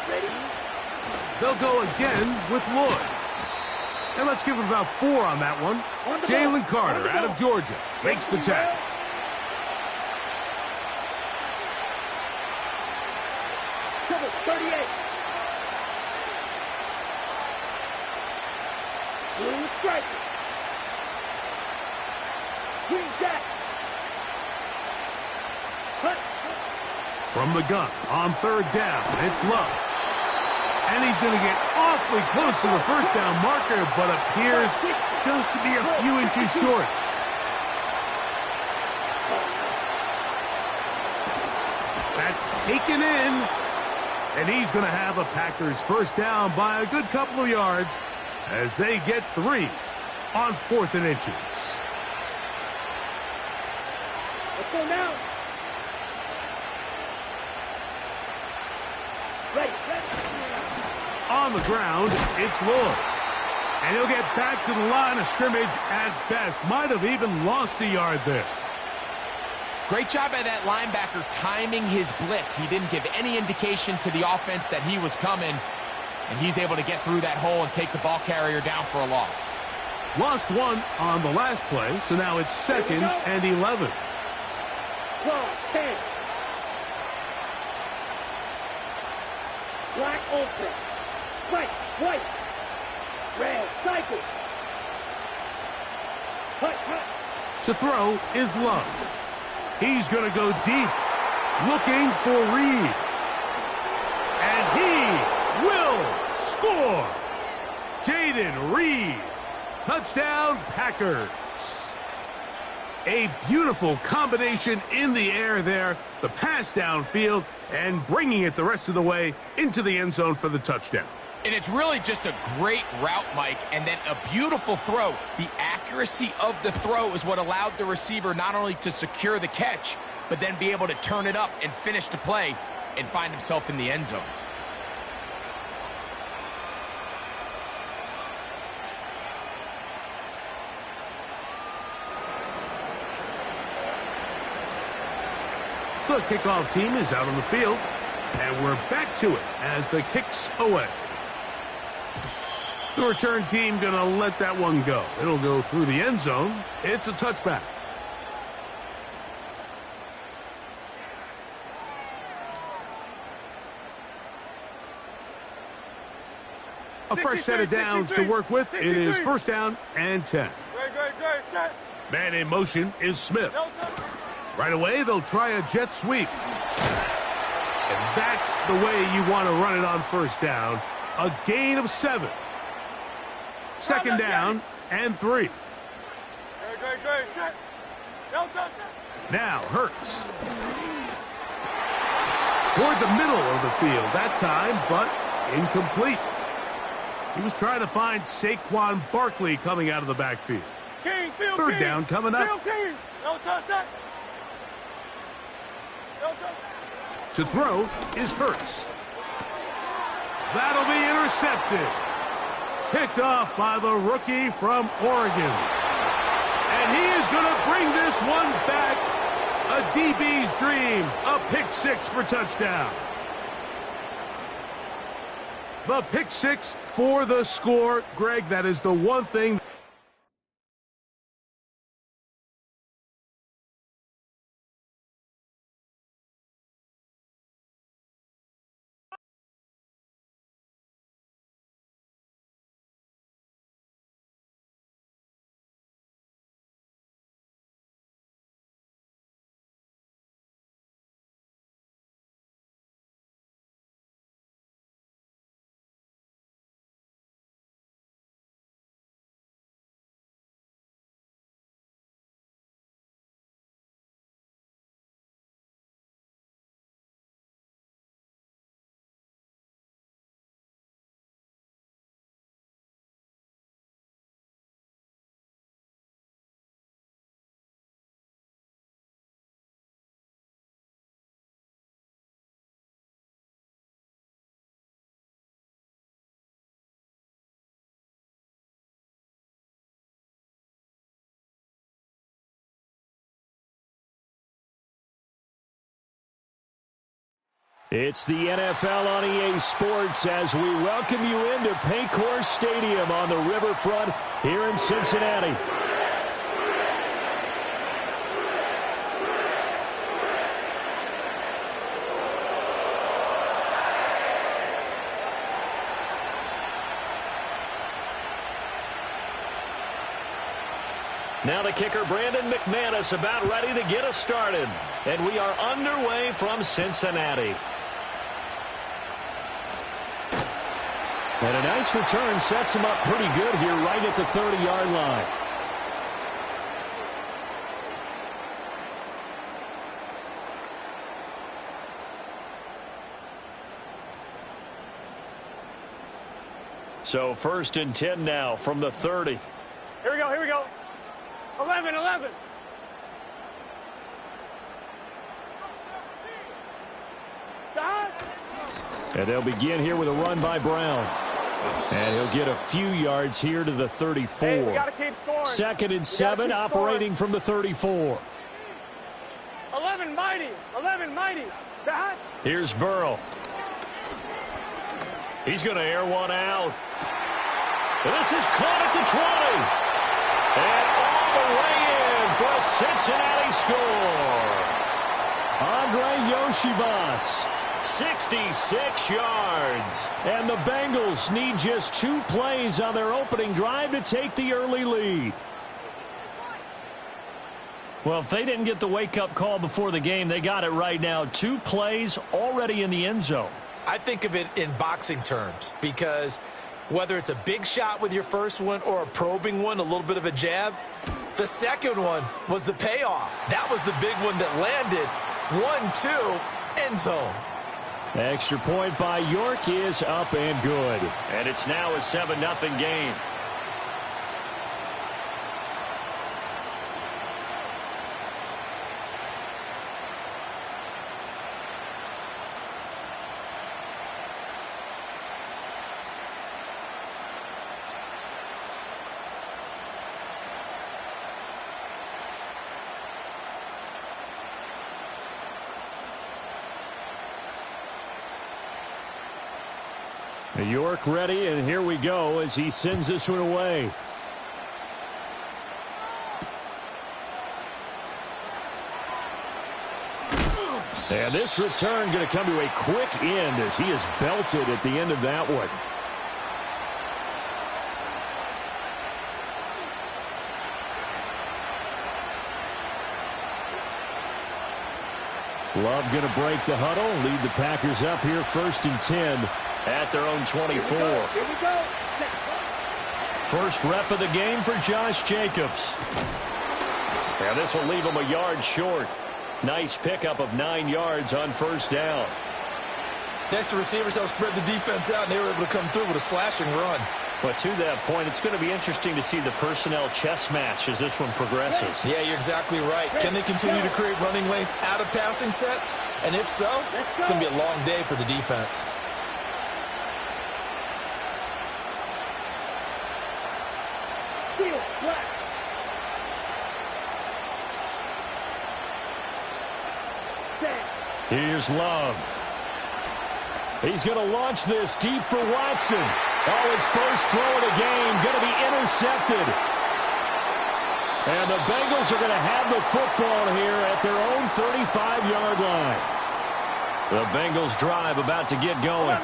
Ready. They'll go again with Lloyd. And let's give it about 4 on that one. Jalen Carter out of Georgia makes the tackle. Double 38. Blue striker. Green jack. Hunt. From the gun on 3rd down, it's Love. And he's going to get awfully close to the first down marker, but appears just to be a few inches short. That's taken in. And he's going to have a Packers first down by a good couple of yards as they get 3 on 4th and inches. Let's go now. Ready. On the ground, it's Lloyd. And he'll get back to the line of scrimmage at best. Might have even lost a yard there. Great job by that linebacker timing his blitz. He didn't give any indication to the offense that he was coming, and he's able to get through that hole and take the ball carrier down for a loss. Lost one on the last play, so now it's 2nd and 11. 10. Black open. White. Red. Cycle. Hut. To throw is Love. He's going to go deep, looking for Reed. And he will score. Jaden Reed. Touchdown, Packers. A beautiful combination in the air there. The pass downfield and bringing it the rest of the way into the end zone for the touchdown. And it's really just a great route, Mike, and then a beautiful throw. The accuracy of the throw is what allowed the receiver not only to secure the catch, but then be able to turn it up and finish the play and find himself in the end zone. The kickoff team is out on the field, and we're back to it as the kick's away. The return team going to let that one go. It'll go through the end zone. It's a touchback. A fresh set of downs to work with. It is 1st down and 10. Man in motion is Smith. Right away, they'll try a jet sweep. And that's the way you want to run it on 1st down. A gain of 7. 2nd down and 3. Now Hurts. Toward the middle of the field that time, but incomplete. He was trying to find Saquon Barkley coming out of the backfield. 3rd down coming up. To throw is Hurts. That'll be intercepted. Picked off by the rookie from Oregon. And he is going to bring this one back. A DB's dream. A pick 6 for touchdown. The pick 6 for the score. Greg, that is the one thing. It's the NFL on EA Sports as we welcome you into Paycor Stadium on the riverfront here in Cincinnati. Now the kicker, Brandon McManus, about ready to get us started. And we are underway from Cincinnati. And a nice return sets him up pretty good here right at the 30-yard line. So 1st and 10 now from the 30. Here we go. 11. And they'll begin here with a run by Brown. And he'll get a few yards here to the 34. Hey, we gotta keep scoring. 2nd and 7, operating from the 34. 11. mighty. 11, mighty. That. Here's Burrow. He's going to air one out. This is caught at the 20. And all the way in for a Cincinnati score. Andre Yoshibas, 66 yards. And the Bengals need just 2 plays on their opening drive to take the early lead. Well, if they didn't get the wake-up call before the game, they got it right now. 2 plays already in the end zone. I think of it in boxing terms because whether it's a big shot with your first one or a probing one, a little bit of a jab, the second one was the payoff. That was the big one that landed. 1-2, end zone. Extra point by York is up and good. And it's now a 7-0 game. York ready, and here we go as he sends this one away. And this return going to come to a quick end as he is belted at the end of that one. Love going to break the huddle, lead the Packers up here 1st and 10 at their own 24. Here we go. First rep of the game for Josh Jacobs. And this will leave him a yard short. Nice pickup of 9 yards on 1st down. Next, the receivers helped spread the defense out, and they were able to come through with a slashing run. But to that point, it's going to be interesting to see the personnel chess match as this one progresses. Yeah, you're exactly right. Can they continue to create running lanes out of passing sets? And if so, it's going to be a long day for the defense. Here's Love. He's going to launch this deep for Watson. Oh, his first throw of the game going to be intercepted. And the Bengals are going to have the football here at their own 35-yard line. The Bengals drive about to get going.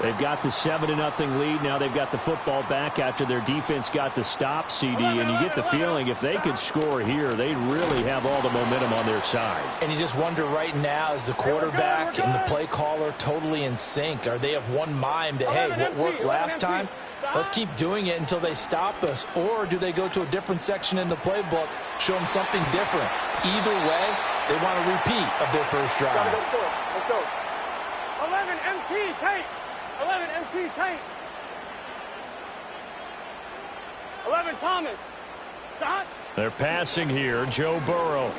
They've got the 7-0 lead. Now they've got the football back after their defense got the stop, CD. And you get the feeling if they could score here, they'd really have all the momentum on their side. And you just wonder right now, is the quarterback and the play caller totally in sync? Are they of one mind that, hey, what worked last time, let's keep doing it until they stop us? Or do they go to a different section in the playbook, show them something different? Either way, they want a repeat of their first drive. Let's go. 11 MT, tight. 11 MT, tight. 11 Thomas. Stop. They're passing here. Joe Burrow.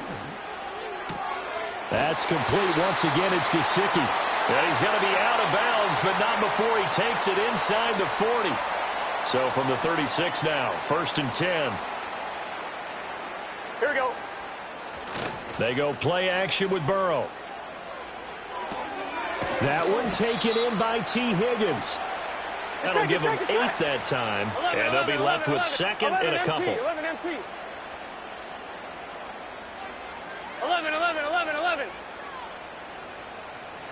That's complete once again. It's Gesicki. And he's going to be out of bounds, but not before he takes it inside the 40. So from the 36 now, 1st and 10. Here we go. They go play action with Burrow. That one taken in by T. Higgins. That'll give them 8 that time, and they'll be left with 2nd and a couple. 11 MT. 11.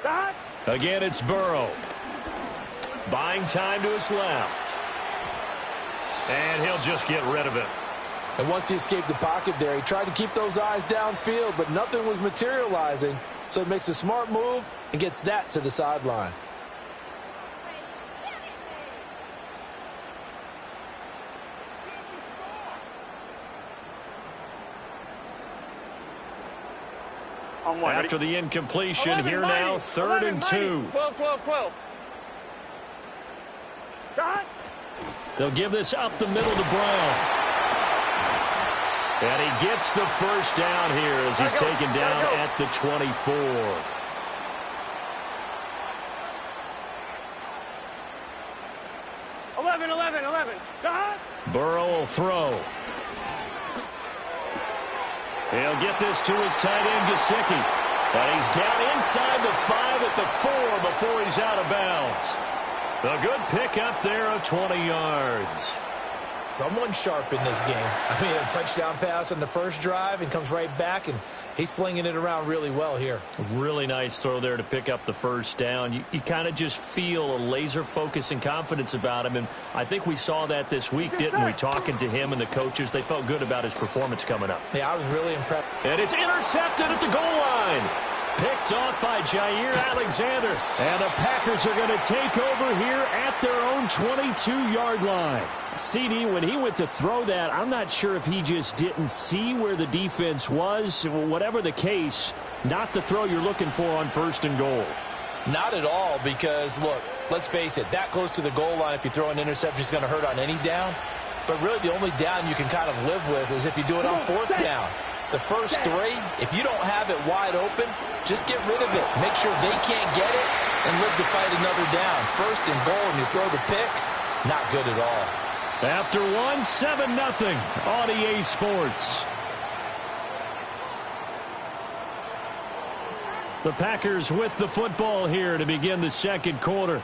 Stop. Again, it's Burrow. Buying time to his left. And he'll just get rid of it. And once he escaped the pocket there, he tried to keep those eyes downfield, but nothing was materializing. So he makes a smart move and gets that to the sideline. After the incompletion, here now, 3rd and 2. 12. Shot. They'll give this up the middle to Brown. And he gets the first down here as he's taken down at the 24. Burrow will throw. He'll get this to his tight end, Gesicki. And he's down inside the 5 at the 4 before he's out of bounds. A good pickup there of 20 yards. Someone sharp in this game. I mean, a touchdown pass on the first drive and comes right back, and he's flinging it around really well here. A really nice throw there to pick up the first down. You kind of just feel a laser focus and confidence about him, and I think we saw that this week, didn't we? Talking to him and the coaches, they felt good about his performance coming up. Yeah, I was really impressed. And it's intercepted at the goal line. Picked off by Jair Alexander. And the Packers are going to take over here at their own 22-yard line. CD, when he went to throw that, I'm not sure if he just didn't see where the defense was. Whatever the case, not the throw you're looking for on 1st and goal. Not at all, because, look, let's face it, that close to the goal line, if you throw an interception, is going to hurt on any down. But really, the only down you can kind of live with is if you do it on 4th down. The first 3, if you don't have it wide open, just get rid of it. Make sure they can't get it and live to fight another down. 1st and goal, and you throw the pick, not good at all. After 1, 7-0 on EA Sports. The Packers with the football here to begin the second quarter,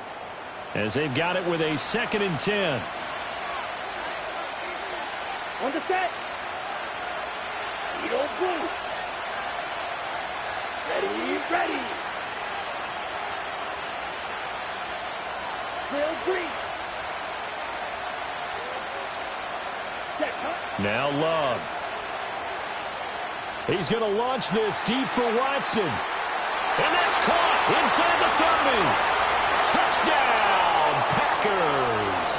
as they've got it with a 2nd and 10. On the set. You don't move. Ready. Drill 3. Now Love. He's going to launch this deep for Watson. And that's caught inside the 30. Touchdown, Packers.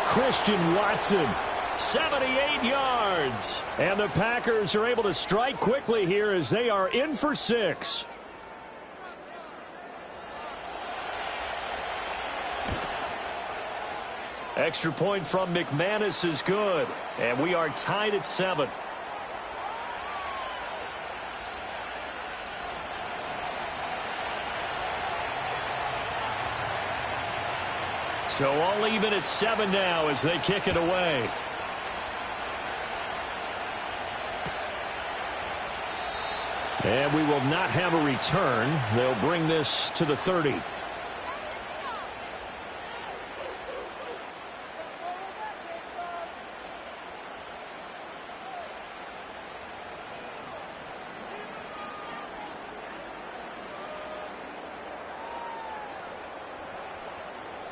Christian Watson, 78 yards. And the Packers are able to strike quickly here as they are in for 6. Extra point from McManus is good. And we are tied at 7. So all even at 7 now as they kick it away. And we will not have a return. They'll bring this to the 30.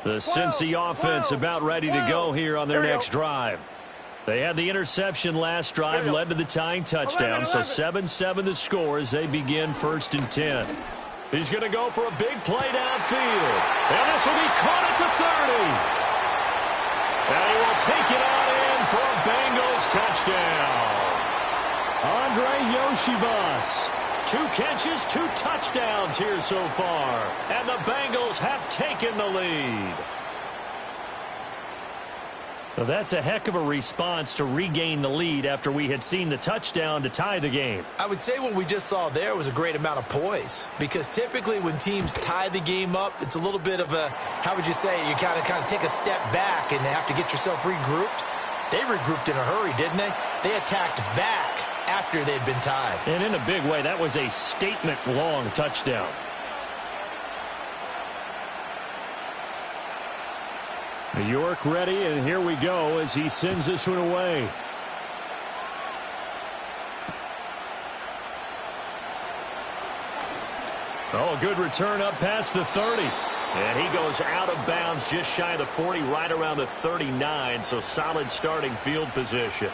The Cincy offense about ready to go here on their next drive. They had the interception last drive, led to the tying touchdown, so 7-7 the score as they begin 1st and 10. He's going to go for a big play downfield, and this will be caught at the 30. And he will take it out in for a Bengals touchdown. Andre Yoshibas. 2 catches, 2 touchdowns here so far. And the Bengals have taken the lead. Well, that's a heck of a response to regain the lead after we had seen the touchdown to tie the game. I would say what we just saw there was a great amount of poise, because typically when teams tie the game up, it's a little bit of a, how would you say, you kind of take a step back and have to get yourself regrouped. They regrouped in a hurry, didn't they? They attacked back after they'd been tied. And in a big way, that was a statement-long touchdown. York ready, and here we go as he sends this one away. Oh, a good return up past the 30. And he goes out of bounds just shy of the 40, right around the 39, so solid starting field position.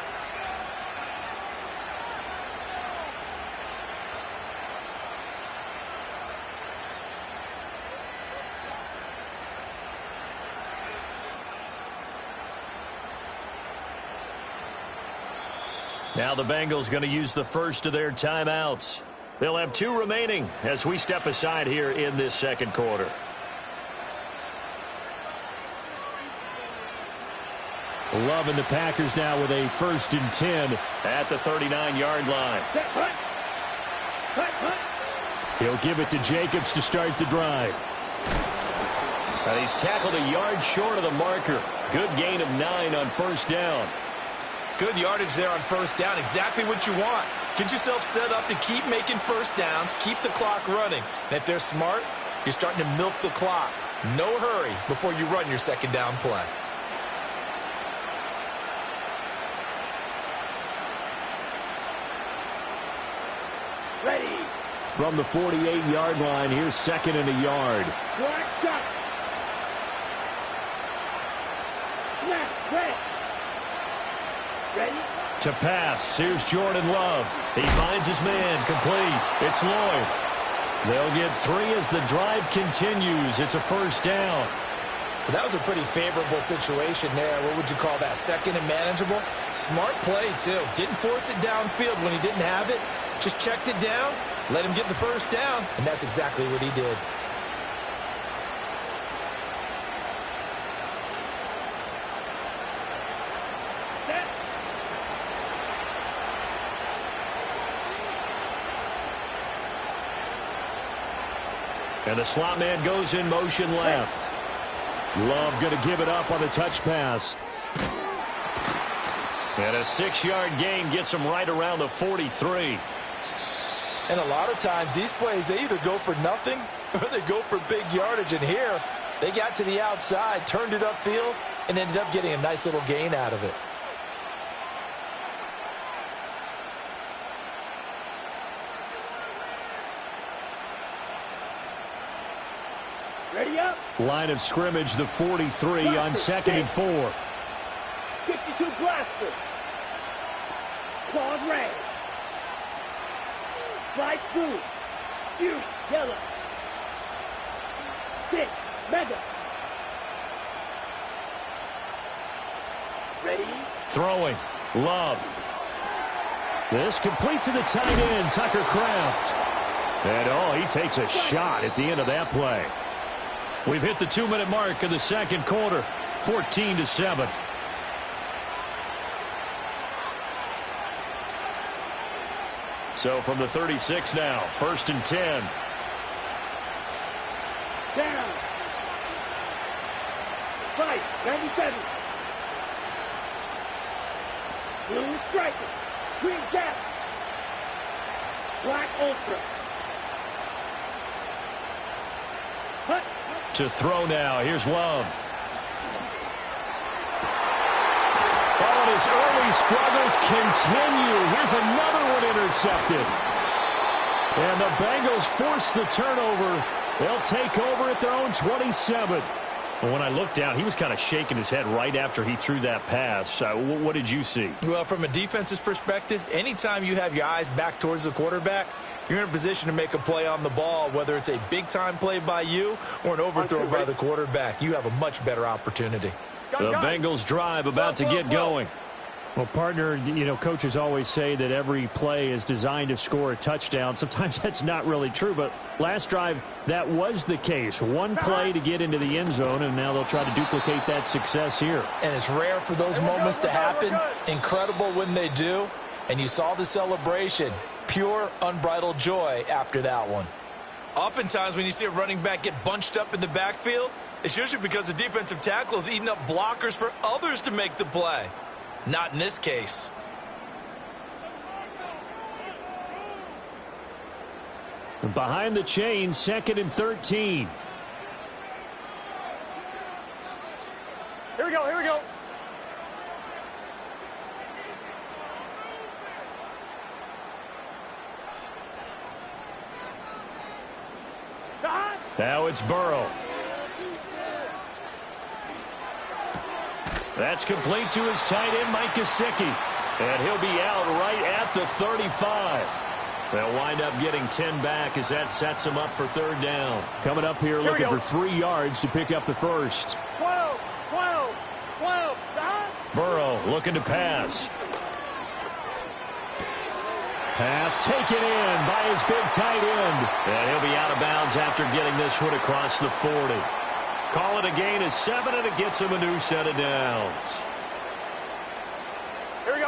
Now the Bengals going to use the first of their timeouts. They'll have 2 remaining as we step aside here in this second quarter. Love and the Packers now with a 1st and 10 at the 39-yard line. He'll give it to Jacobs to start the drive. And he's tackled a yard short of the marker. Good gain of 9 on 1st down. Good yardage there on 1st down. Exactly what you want. Get yourself set up to keep making first downs, keep the clock running. And if they're smart, you're starting to milk the clock. No hurry before you run your second down play. Ready. From the 48-yard line, here's 2nd and a yard. Black shot. Snap. Red. Ready. To pass, here's Jordan Love. He finds his man, complete. It's Lloyd. They'll get 3 as the drive continues. It's a first down. Well, that was a pretty favorable situation there. What would you call that? 2nd and manageable? Smart play, too. Didn't force it downfield when he didn't have it. Just checked it down, let him get the first down, and that's exactly what he did. And the slot man goes in motion left. Love going to give it up on a touch pass. And a 6-yard gain gets him right around the 43. And a lot of times these plays, they either go for nothing or they go for big yardage. And here, they got to the outside, turned it upfield, and ended up getting a nice little gain out of it. Ready up. Line of scrimmage, the 43 on 2nd and 4. 52 blaster. Claws red. Slide through. Huge yellow. 6 mega. Ready. Throwing. Love. This complete to the tight end, Tucker Kraft. And he takes a shot at the end of that play. We've hit the 2-minute mark of the second quarter. 14-7. So from the 36 now, 1st and 10. Down. Fight. 97. Blue striker. Green cap. Black ultra. Hut. To throw now. Here's Love. And his early struggles continue. Here's another one intercepted. And the Bengals force the turnover. They'll take over at their own 27. Well, when I looked down, he was kind of shaking his head right after he threw that pass. What did you see? Well, from a defense's perspective, anytime you have your eyes back towards the quarterback, you're in a position to make a play on the ball, whether it's a big-time play by you or an overthrow by the quarterback. You have a much better opportunity. The Bengals drive about to get going. Well, partner, coaches always say that every play is designed to score a touchdown. Sometimes that's not really true, but last drive, that was the case. One play to get into the end zone, and now they'll try to duplicate that success here. And it's rare for those moments to happen. Incredible when they do. And you saw the celebration. Pure, unbridled joy after that one. Oftentimes when you see a running back get bunched up in the backfield, it's usually because the defensive tackle is eating up blockers for others to make the play. Not in this case. Behind the chains, 2nd and 13. Here we go, here we go. Now it's Burrow. That's complete to his tight end, Mike Gesicki. And he'll be out right at the 35. They'll wind up getting 10 back as that sets him up for 3rd down. Coming up here looking for 3 yards to pick up the first. 12. Burrow looking to pass. Pass taken in by his big tight end. And he'll be out of bounds after getting this one across the 40. Call it a gain of 7, and it gets him a new set of downs. Here we go.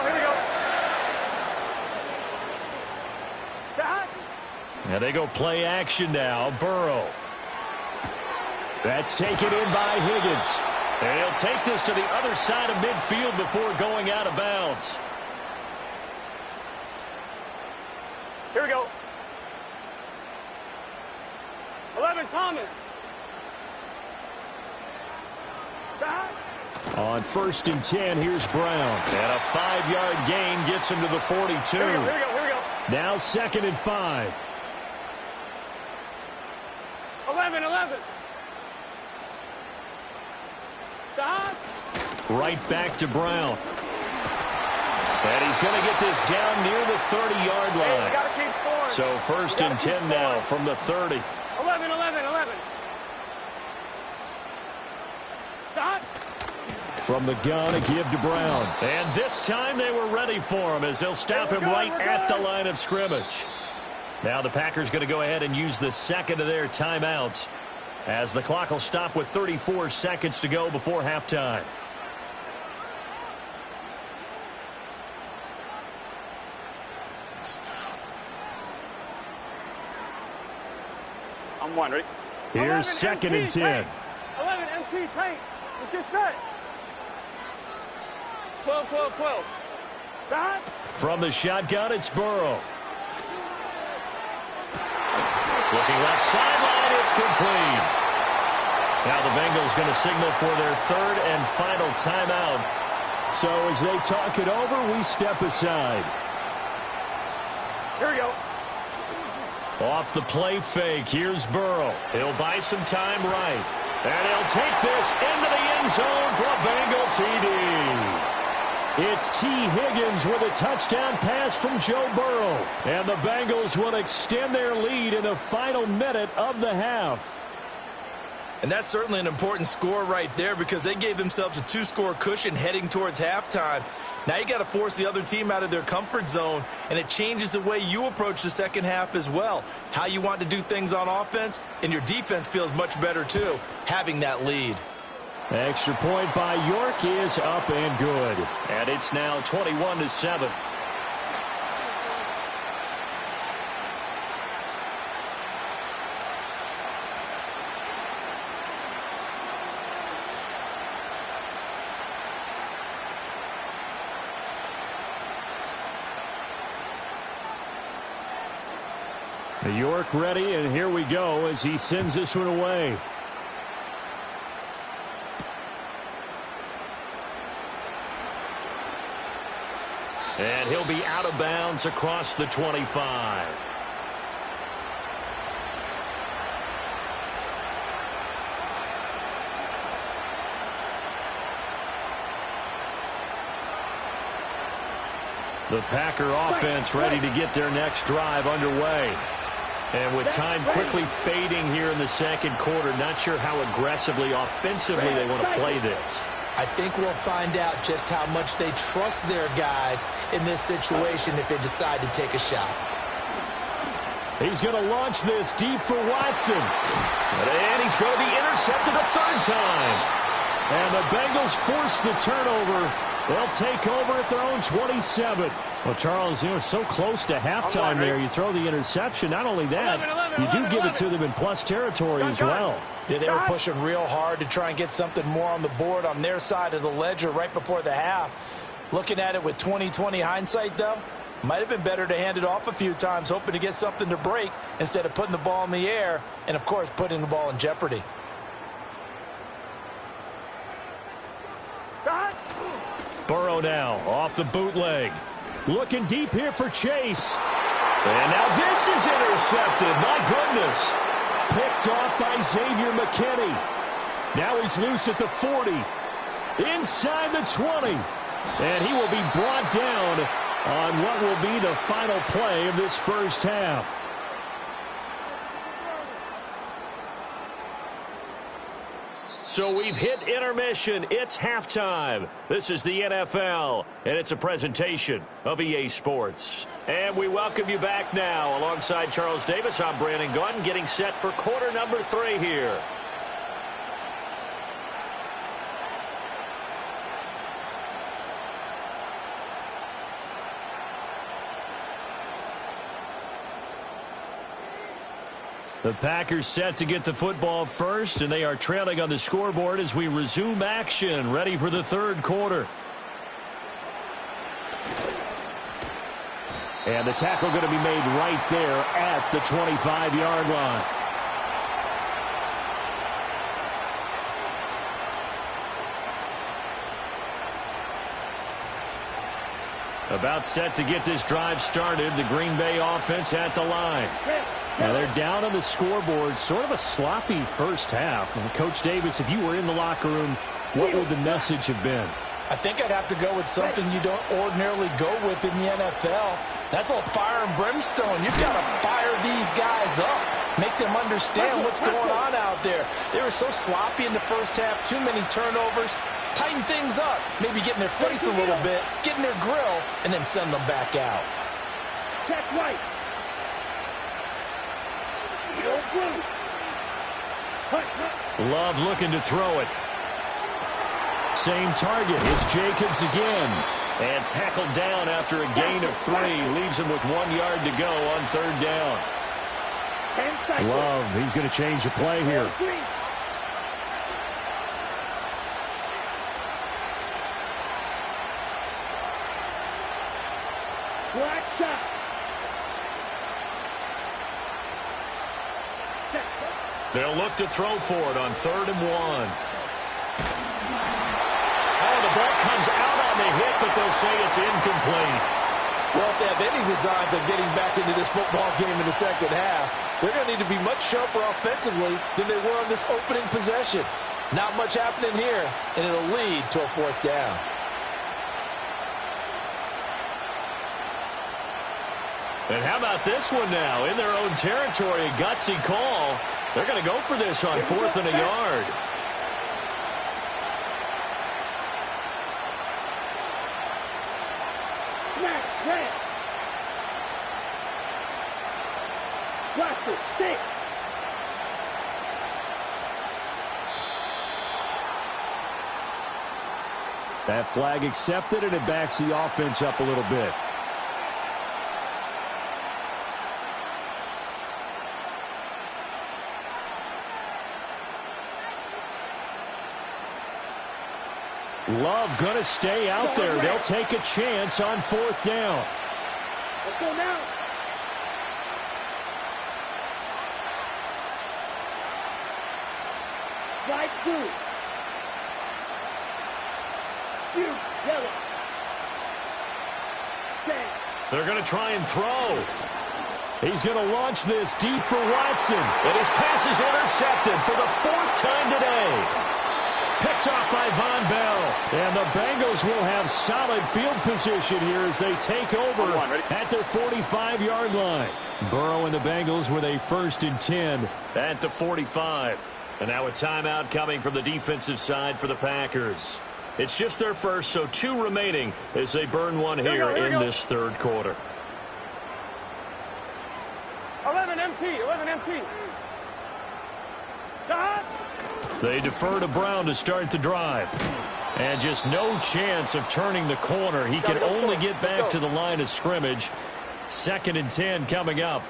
And they go play action now. Burrow. That's taken in by Higgins. And he'll take this to the other side of midfield before going out of bounds. Here we go. 11, Thomas. Stop. On 1st and 10, here's Brown. And a 5-yard gain gets him to the 42. Here we go. Now 2nd and 5. 11. Stop. Right back to Brown. And he's going to get this down near the 30-yard Hey, we line. got to keep scoring. So 1st and 10 now from the 30. 11. Stop. From the gun, a give to Brown. And this time they were ready for him as they'll stop him right at the line of scrimmage. Now the Packers going to go ahead and use the second of their timeouts as the clock will stop with 34 seconds to go before halftime. I'm wondering. Here's 2nd and 10. 11 MC paint. Let's get set. 12. Stop. From the shotgun, it's Burrow. Looking left sideline, it's complete. Now the Bengals going to signal for their 3rd and final timeout. So as they talk it over, we step aside. Here we go. Off the play fake, here's Burrow. He'll buy some time right. And he'll take this into the end zone for a Bengal TD. It's T. Higgins with a touchdown pass from Joe Burrow. And the Bengals will extend their lead in the final minute of the half. And that's certainly an important score right there because they gave themselves a 2-score cushion heading towards halftime. Now you got to force the other team out of their comfort zone, and it changes the way you approach the second half as well. How you want to do things on offense, and your defense feels much better too, having that lead. Extra point by York is up and good. And it's now 21-7. York ready, and here we go as he sends this one away. And he'll be out of bounds across the 25. The Packer offense ready to get their next drive underway. And with time quickly fading here in the second quarter, not sure how aggressively, offensively they want to play this. I think we'll find out just how much they trust their guys in this situation if they decide to take a shot. He's going to launch this deep for Watson. And he's going to be intercepted a 3rd time. And the Bengals force the turnover. They'll take over at their own 27. Well, Charles, you know, so close to halftime there. You throw the interception. Not only that, you do give it to them in plus territory as well. Yeah, they were pushing real hard to try and get something more on the board on their side of the ledger right before the half. Looking at it with 20/20 hindsight, though, might have been better to hand it off a few times, hoping to get something to break instead of putting the ball in the air and, of course, putting the ball in jeopardy. Burrow now off the bootleg. Looking deep here for Chase. And now this is intercepted. My goodness. Picked off by Xavier McKinney. Now he's loose at the 40. Inside the 20. And he will be brought down on what will be the final play of this first half. So we've hit intermission. It's halftime. This is the NFL, and it's a presentation of EA Sports. And we welcome you back now. Alongside Charles Davis, I'm Brandon Gaudin, getting set for quarter number 3 here. The Packers set to get the football first, and they are trailing on the scoreboard as we resume action, ready for the third quarter. And the tackle going to be made right there at the 25-yard line. About set to get this drive started, the Green Bay offense at the line. Now they're down on the scoreboard, sort of a sloppy first half. And Coach Davis, if you were in the locker room, what would the message have been? I think I'd have to go with something you don't ordinarily go with in the NFL. That's a little fire and brimstone. You've got to fire these guys up. Make them understand what's going on out there. They were so sloppy in the first half, too many turnovers. Tighten things up, maybe get in their face a little bit, get in their grill, and then send them back out. Check right. Love looking to throw it. Same target is Jacobs again. And tackled down after a gain of 3. Leaves him with 1 yard to go on third down. Love, he's going to change the play here. Black shot. They'll look to throw for it on 3rd and 1. Oh, the ball comes out on the hit, but they'll say it's incomplete. Well, if they have any designs of getting back into this football game in the second half, they're going to need to be much sharper offensively than they were on this opening possession. Not much happening here, and it'll lead to a 4th down. And how about this one now? In their own territory, a gutsy call. They're going to go for this on 4th and a yard. That flag accepted, and it backs the offense up a little bit. Love going to stay out there. They'll take a chance on 4th down. Let's go now. Right through. Yellow. They're going to try and throw. He's going to launch this deep for Watson. And his pass is intercepted for the 4th time today. Picked off by Von Bell. And the Bengals will have solid field position here as they take over at their 45-yard line. Burrow and the Bengals with a 1st and 10 at the 45. And now a timeout coming from the defensive side for the Packers. It's just their first, so 2 remaining as they burn one here in this 3rd quarter. 11 MT, 11 MT. They defer to Brown to start the drive. And just no chance of turning the corner. He can only get back to the line of scrimmage. 2nd and 10 coming up.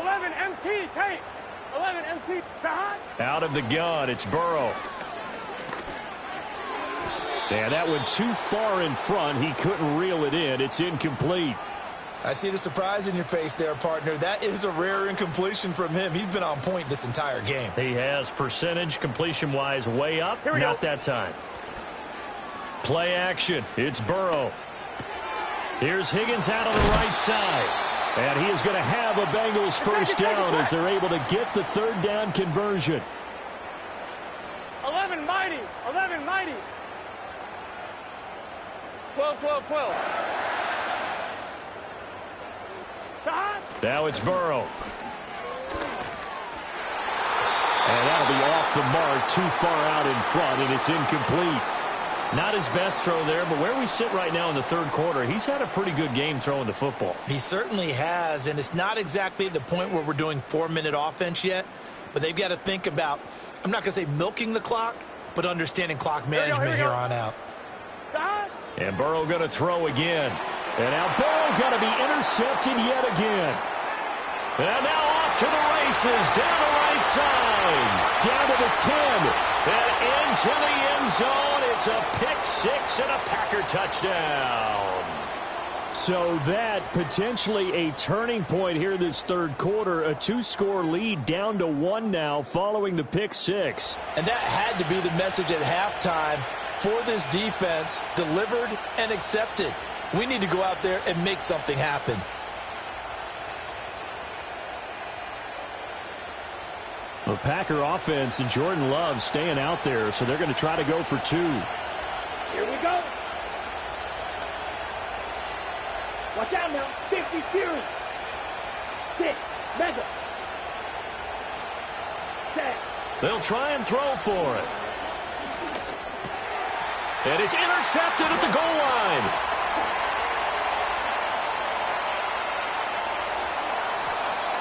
11 MT, take. 11 MT. Out of the gun, it's Burrow. And that went too far in front. He couldn't reel it in. It's incomplete. I see the surprise in your face there, partner. That is a rare incompletion from him. He's been on point this entire game. He has percentage completion-wise way up. Not that time. Play action. It's Burrow. Here's Higgins out on the right side. And he is going to have a Bengals 1st down as they're able to get the 3rd down conversion. 11 mighty. 11 mighty. 12, 12, 12. Now it's Burrow. And that'll be off the mark, too far out in front, and it's incomplete. Not his best throw there, but where we sit right now in the 3rd quarter, he's had a pretty good game throwing the football. He certainly has, and it's not exactly the point where we're doing 4-minute offense yet, but they've got to think about, I'm not going to say milking the clock, but understanding clock management here on out. And Burrow going to throw again. And now Burrow going to be intercepted yet again. And now off to the races down the right right side. Down to the 10. And into the end zone. It's a pick six and a Packer touchdown. So that potentially a turning point here this third quarter. A 2-score lead down to 1 now following the pick six. And that had to be the message at halftime for this defense. Delivered and accepted. We need to go out there and make something happen. The Packer offense and Jordan Love staying out there, so they're going to try to go for 2. Here we go. Watch out now. 50 series. 6. Mega. 10. They'll try and throw for it. And it's intercepted at the goal line.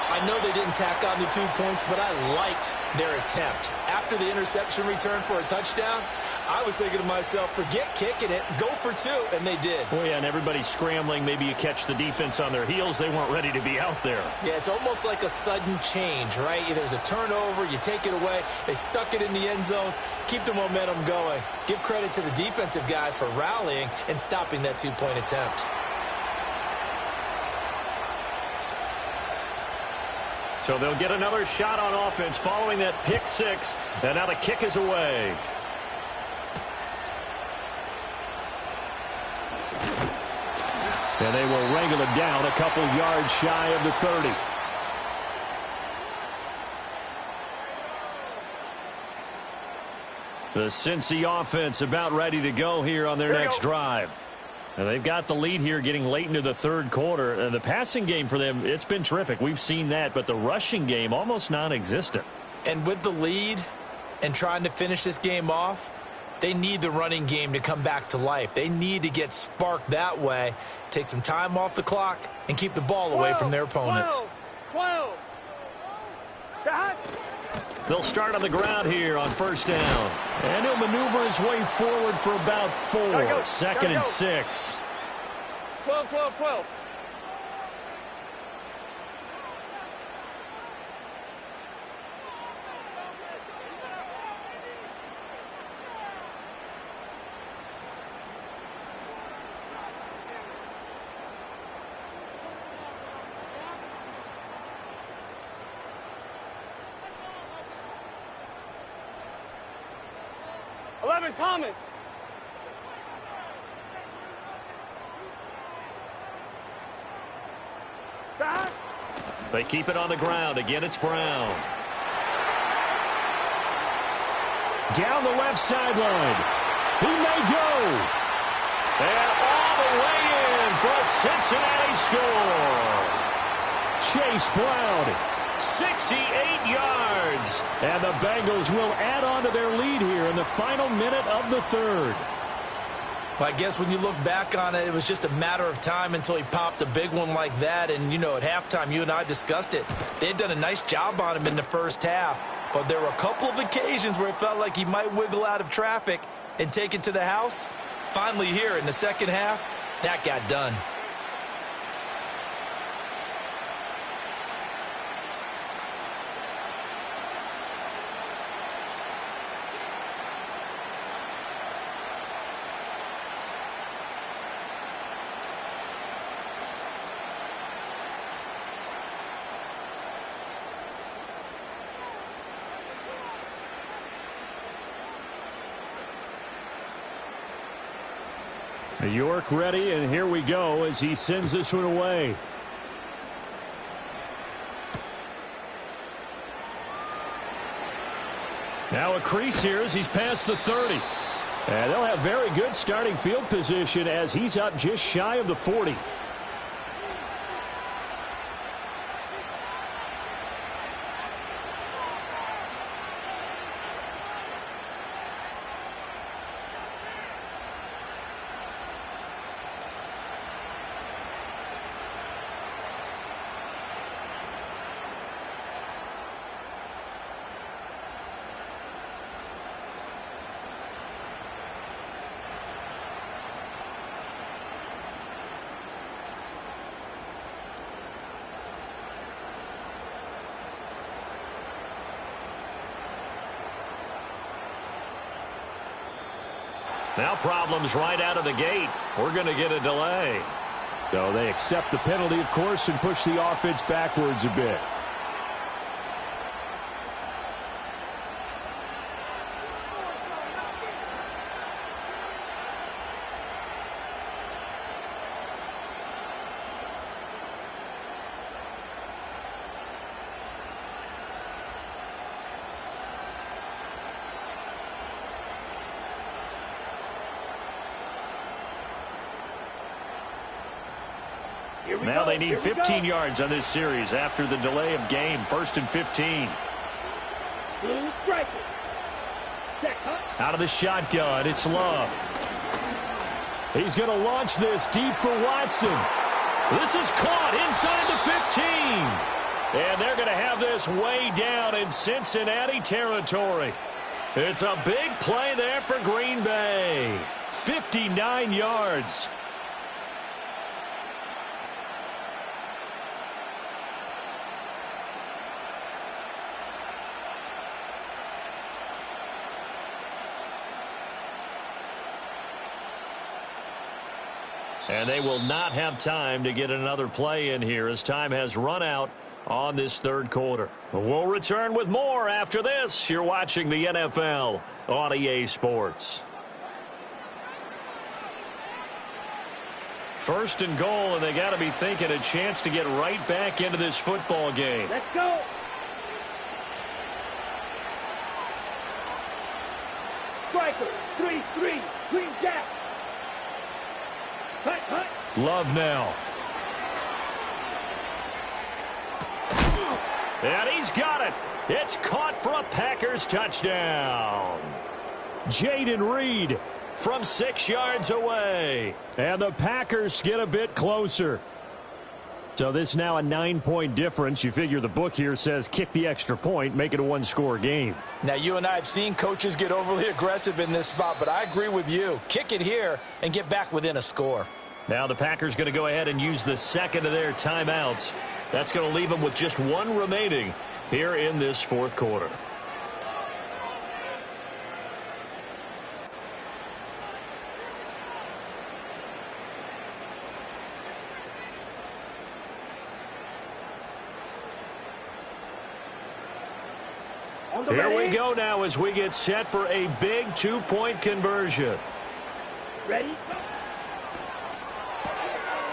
I know they didn't tack on the 2 points, but I liked their attempt. After the interception return for a touchdown, I was thinking to myself, forget kicking it, go for 2, and they did. Oh, yeah, and everybody's scrambling. Maybe you catch the defense on their heels. They weren't ready to be out there. Yeah, it's almost like a sudden change, right? There's a turnover, you take it away, they stuck it in the end zone, keep the momentum going. Give credit to the defensive guys for rallying and stopping that 2-point attempt. So they'll get another shot on offense following that pick six. And now the kick is away. And they will wrangle it down a couple yards shy of the 30. The Cincy offense about ready to go here on their next drive. And they've got the lead here getting late into the third quarter. And the passing game for them, it's been terrific. We've seen that. But the rushing game, almost non-existent. And with the lead and trying to finish this game off, they need the running game to come back to life. They need to get sparked that way, take some time off the clock, and keep the ball away from their opponents. 12. They'll start on the ground here on first down. And he'll maneuver his way forward for about 4. Second and 6. 12, 12, 12. Thomas. They keep it on the ground. Again, it's Brown. Down the left sideline. He may go. And all the way in for a Cincinnati score. Chase Brown, 68 yards. And the Bengals will add on to their lead here in the final minute of the third. Well, I guess when you look back on it, it was just a matter of time until he popped a big one like that. And, you know, at halftime, you and I discussed it. They had done a nice job on him in the first half. But there were a couple of occasions where it felt like he might wiggle out of traffic and take it to the house. Finally here in the second half, that got done. York ready, and here we go as he sends this one away. Now a crease here as he's past the 30. And they'll have very good starting field position as he's up just shy of the 40. Now problems right out of the gate. We're going to get a delay. So they accept the penalty, of course, and push the offense backwards a bit. Now they need 15 yards on this series after the delay of game. 1st and 15. Out of the shotgun, it's Love. He's going to launch this deep for Watson. This is caught inside the 15. And they're going to have this way down in Cincinnati territory. It's a big play there for Green Bay. 59 yards. And they will not have time to get another play in here as time has run out on this third quarter. We'll return with more after this. You're watching the NFL on EA Sports. 1st and goal, and they got to be thinking a chance to get right back into this football game. Let's go. Striker, 3-3, Green Jack. Love now. And he's got it. It's caught for a Packers touchdown. Jaden Reed from 6 yards away. And the Packers get a bit closer. So this now a 9-point difference. You figure the book here says kick the extra point, make it a one-score game. Now, you and I have seen coaches get overly aggressive in this spot, but I agree with you. Kick it here and get back within a score. Now the Packers going to go ahead and use the second of their timeouts. That's going to leave them with just one remaining here in this fourth quarter. Here we go now as we get set for a big two-point conversion. Ready?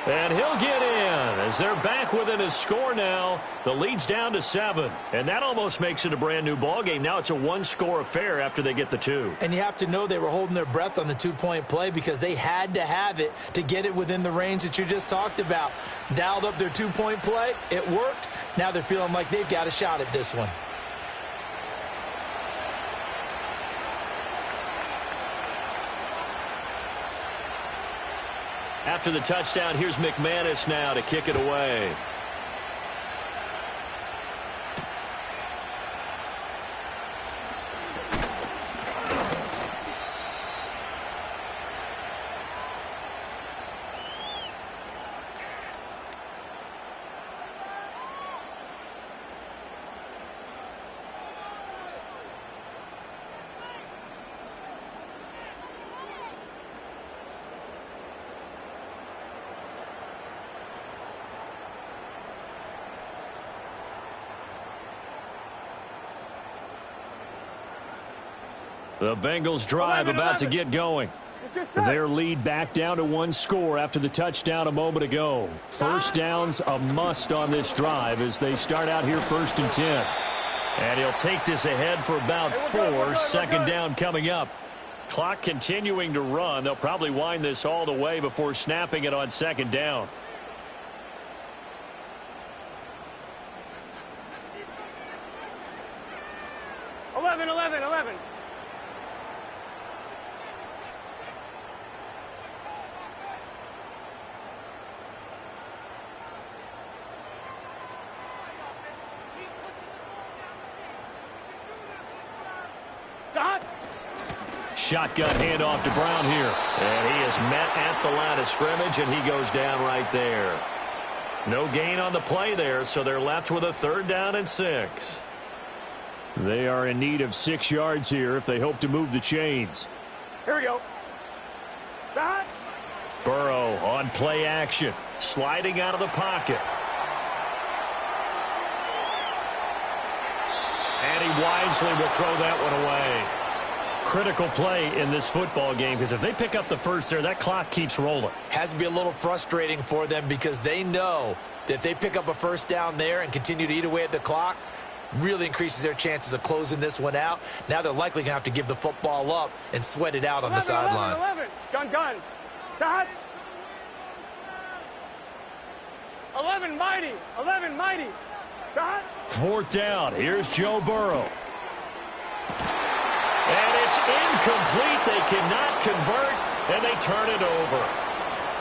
And he'll get in as they're back within a score now. The lead's down to 7. And that almost makes it a brand new ball game. Now it's a one-score affair after they get the 2. And you have to know they were holding their breath on the two-point play because they had to have it to get it within the range that you just talked about. Dialed up their two-point play. It worked. Now they're feeling like they've got a shot at this one. After the touchdown, here's McManus now to kick it away. The Bengals drive about to get going. Their lead back down to one score after the touchdown a moment ago. First down's a must on this drive as they start out here 1st and 10. And he'll take this ahead for about 4. Second down coming up. Clock continuing to run. They'll probably wind this all the way before snapping it on second down. Shotgun handoff to Brown here. And he is met at the line of scrimmage, and he goes down right there. No gain on the play there, so they're left with a 3rd down and 6. They are in need of 6 yards here if they hope to move the chains. Here we go. Burrow on play action, sliding out of the pocket. And he wisely will throw that one away. Critical play in this football game, because if they pick up the first there, that clock keeps rolling. Has to be a little frustrating for them because they know that if they pick up a first down there and continue to eat away at the clock, really increases their chances of closing this one out. Now they're likely going to have to give the football up and sweat it out on the sideline. 11. Gun. Dot. 11 mighty. Dot. Fourth down. Here's Joe Burrow. And it's incomplete. They cannot convert, and they turn it over.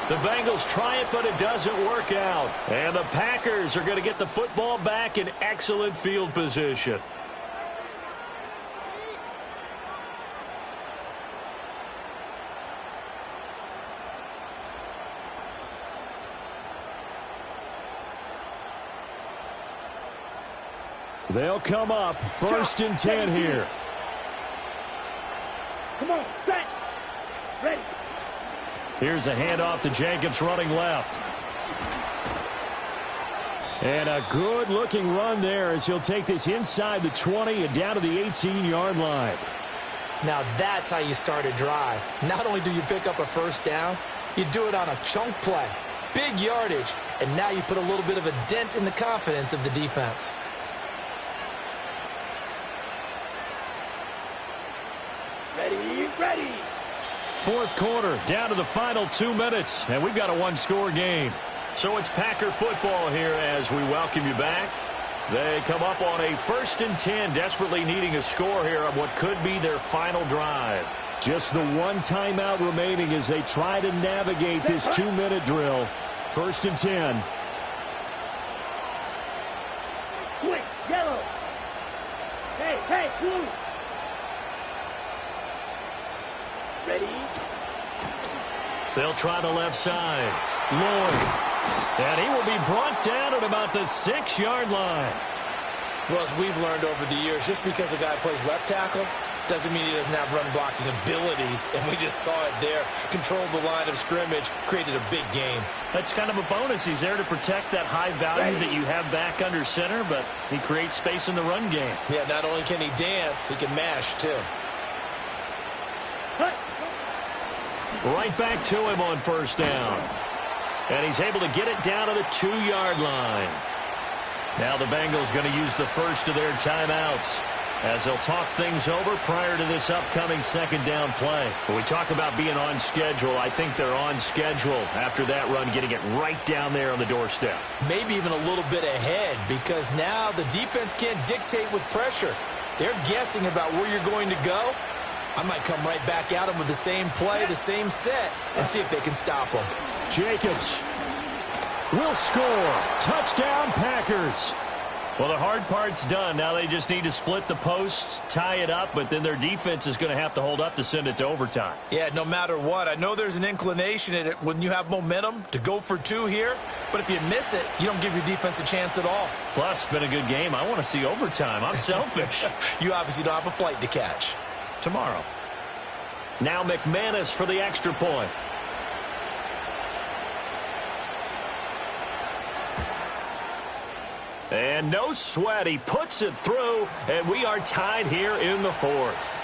The Bengals try it, but it doesn't work out. And the Packers are going to get the football back in excellent field position. They'll come up first and 10 here. Come on, set. Ready. Here's a handoff to Jacobs running left. And a good-looking run there as he'll take this inside the 20 and down to the 18-yard line. Now that's how you start a drive. Not only do you pick up a first down, you do it on a chunk play. Big yardage, and now you put a little bit of a dent in the confidence of the defense. Ready. Fourth quarter, down to the final 2 minutes, and we've got a one-score game. So it's Packer football here as we welcome you back. They come up on a 1st and 10, desperately needing a score here on what could be their final drive. Just the one timeout remaining as they try to navigate this 2-minute drill. 1st and 10. Quick, yellow. Hey, blue. Ready. They'll try the left side. Lloyd. And he will be brought down at about the 6-yard line. Well, as we've learned over the years, just because a guy plays left tackle doesn't mean he doesn't have run-blocking abilities, and we just saw it there. Controlled the line of scrimmage, created a big game. That's kind of a bonus. He's there to protect that high value that you have back under center, but he creates space in the run game. Yeah, not only can he dance, he can mash, too. Right back to him on 1st down. And he's able to get it down to the 2-yard line. Now the Bengals going to use the first of their timeouts as they'll talk things over prior to this upcoming 2nd down play. When we talk about being on schedule, I think they're on schedule after that run, getting it right down there on the doorstep. Maybe even a little bit ahead, because now the defense can't dictate with pressure. They're guessing about where you're going to go. I might come right back at them with the same play, the same set, and see if they can stop them. Jacobs will score. Touchdown, Packers. Well, the hard part's done. Now they just need to split the posts, tie it up, but then their defense is going to have to hold up to send it to overtime. Yeah, no matter what. I know there's an inclination in it when you have momentum to go for 2 here, but if you miss it, you don't give your defense a chance at all. Plus, it's been a good game. I want to see overtime. I'm selfish. You obviously don't have a flight to catch. Tomorrow. Now McManus for the extra point. And no sweat. He puts it through, and we are tied here in the 4th.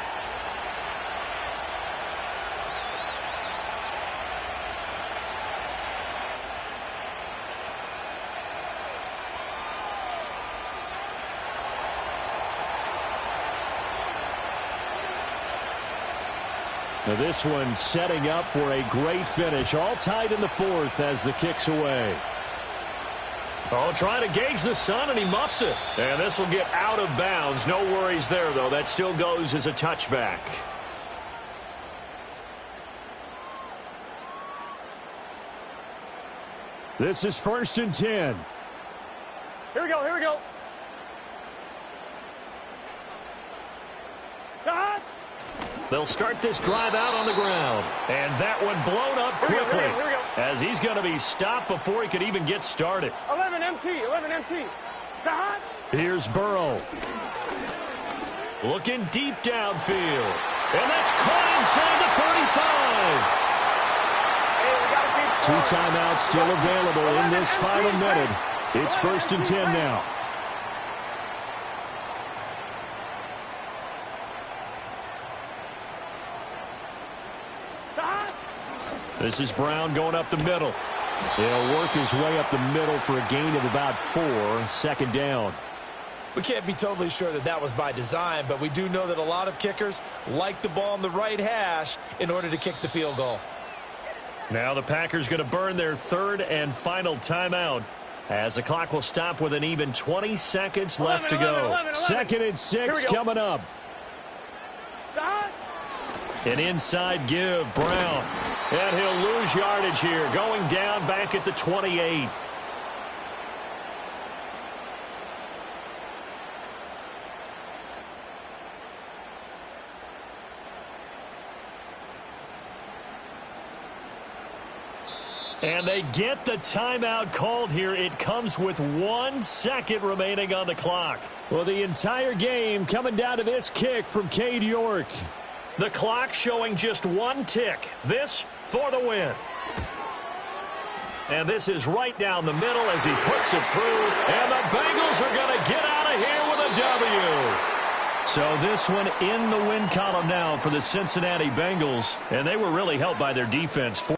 Now this one setting up for a great finish. All tied in the 4th as the kick's away. Oh, trying to gauge the sun, and he muffs it. And this will get out of bounds. No worries there, though. That still goes as a touchback. This is 1st and 10. Here we go. Dot. They'll start this drive out on the ground. And that one blown up quickly. Here we go. As he's going to be stopped before he could even get started. 11 MT. Dot. Here's Burrow. Looking deep downfield. And that's caught inside the 35. 2 timeouts still available in this final minute. It's 1st and 10 now. This is Brown going up the middle. He'll work his way up the middle for a gain of about 4, 2nd down. We can't be totally sure that that was by design, but we do know that a lot of kickers like the ball on the right hash in order to kick the field goal. Now the Packers going to burn their 3rd and final timeout as the clock will stop with an even 20 seconds left to go. 2nd and 6 coming up. An inside give, Brown. And he'll lose yardage here, going down back at the 28. And they get the timeout called here. It comes with 1 second remaining on the clock. Well, the entire game coming down to this kick from Cade York. The clock showing just 1 tick. This for the win. And this is right down the middle as he puts it through. And the Bengals are going to get out of here with a W. So this one in the win column now for the Cincinnati Bengals. And they were really helped by their defense.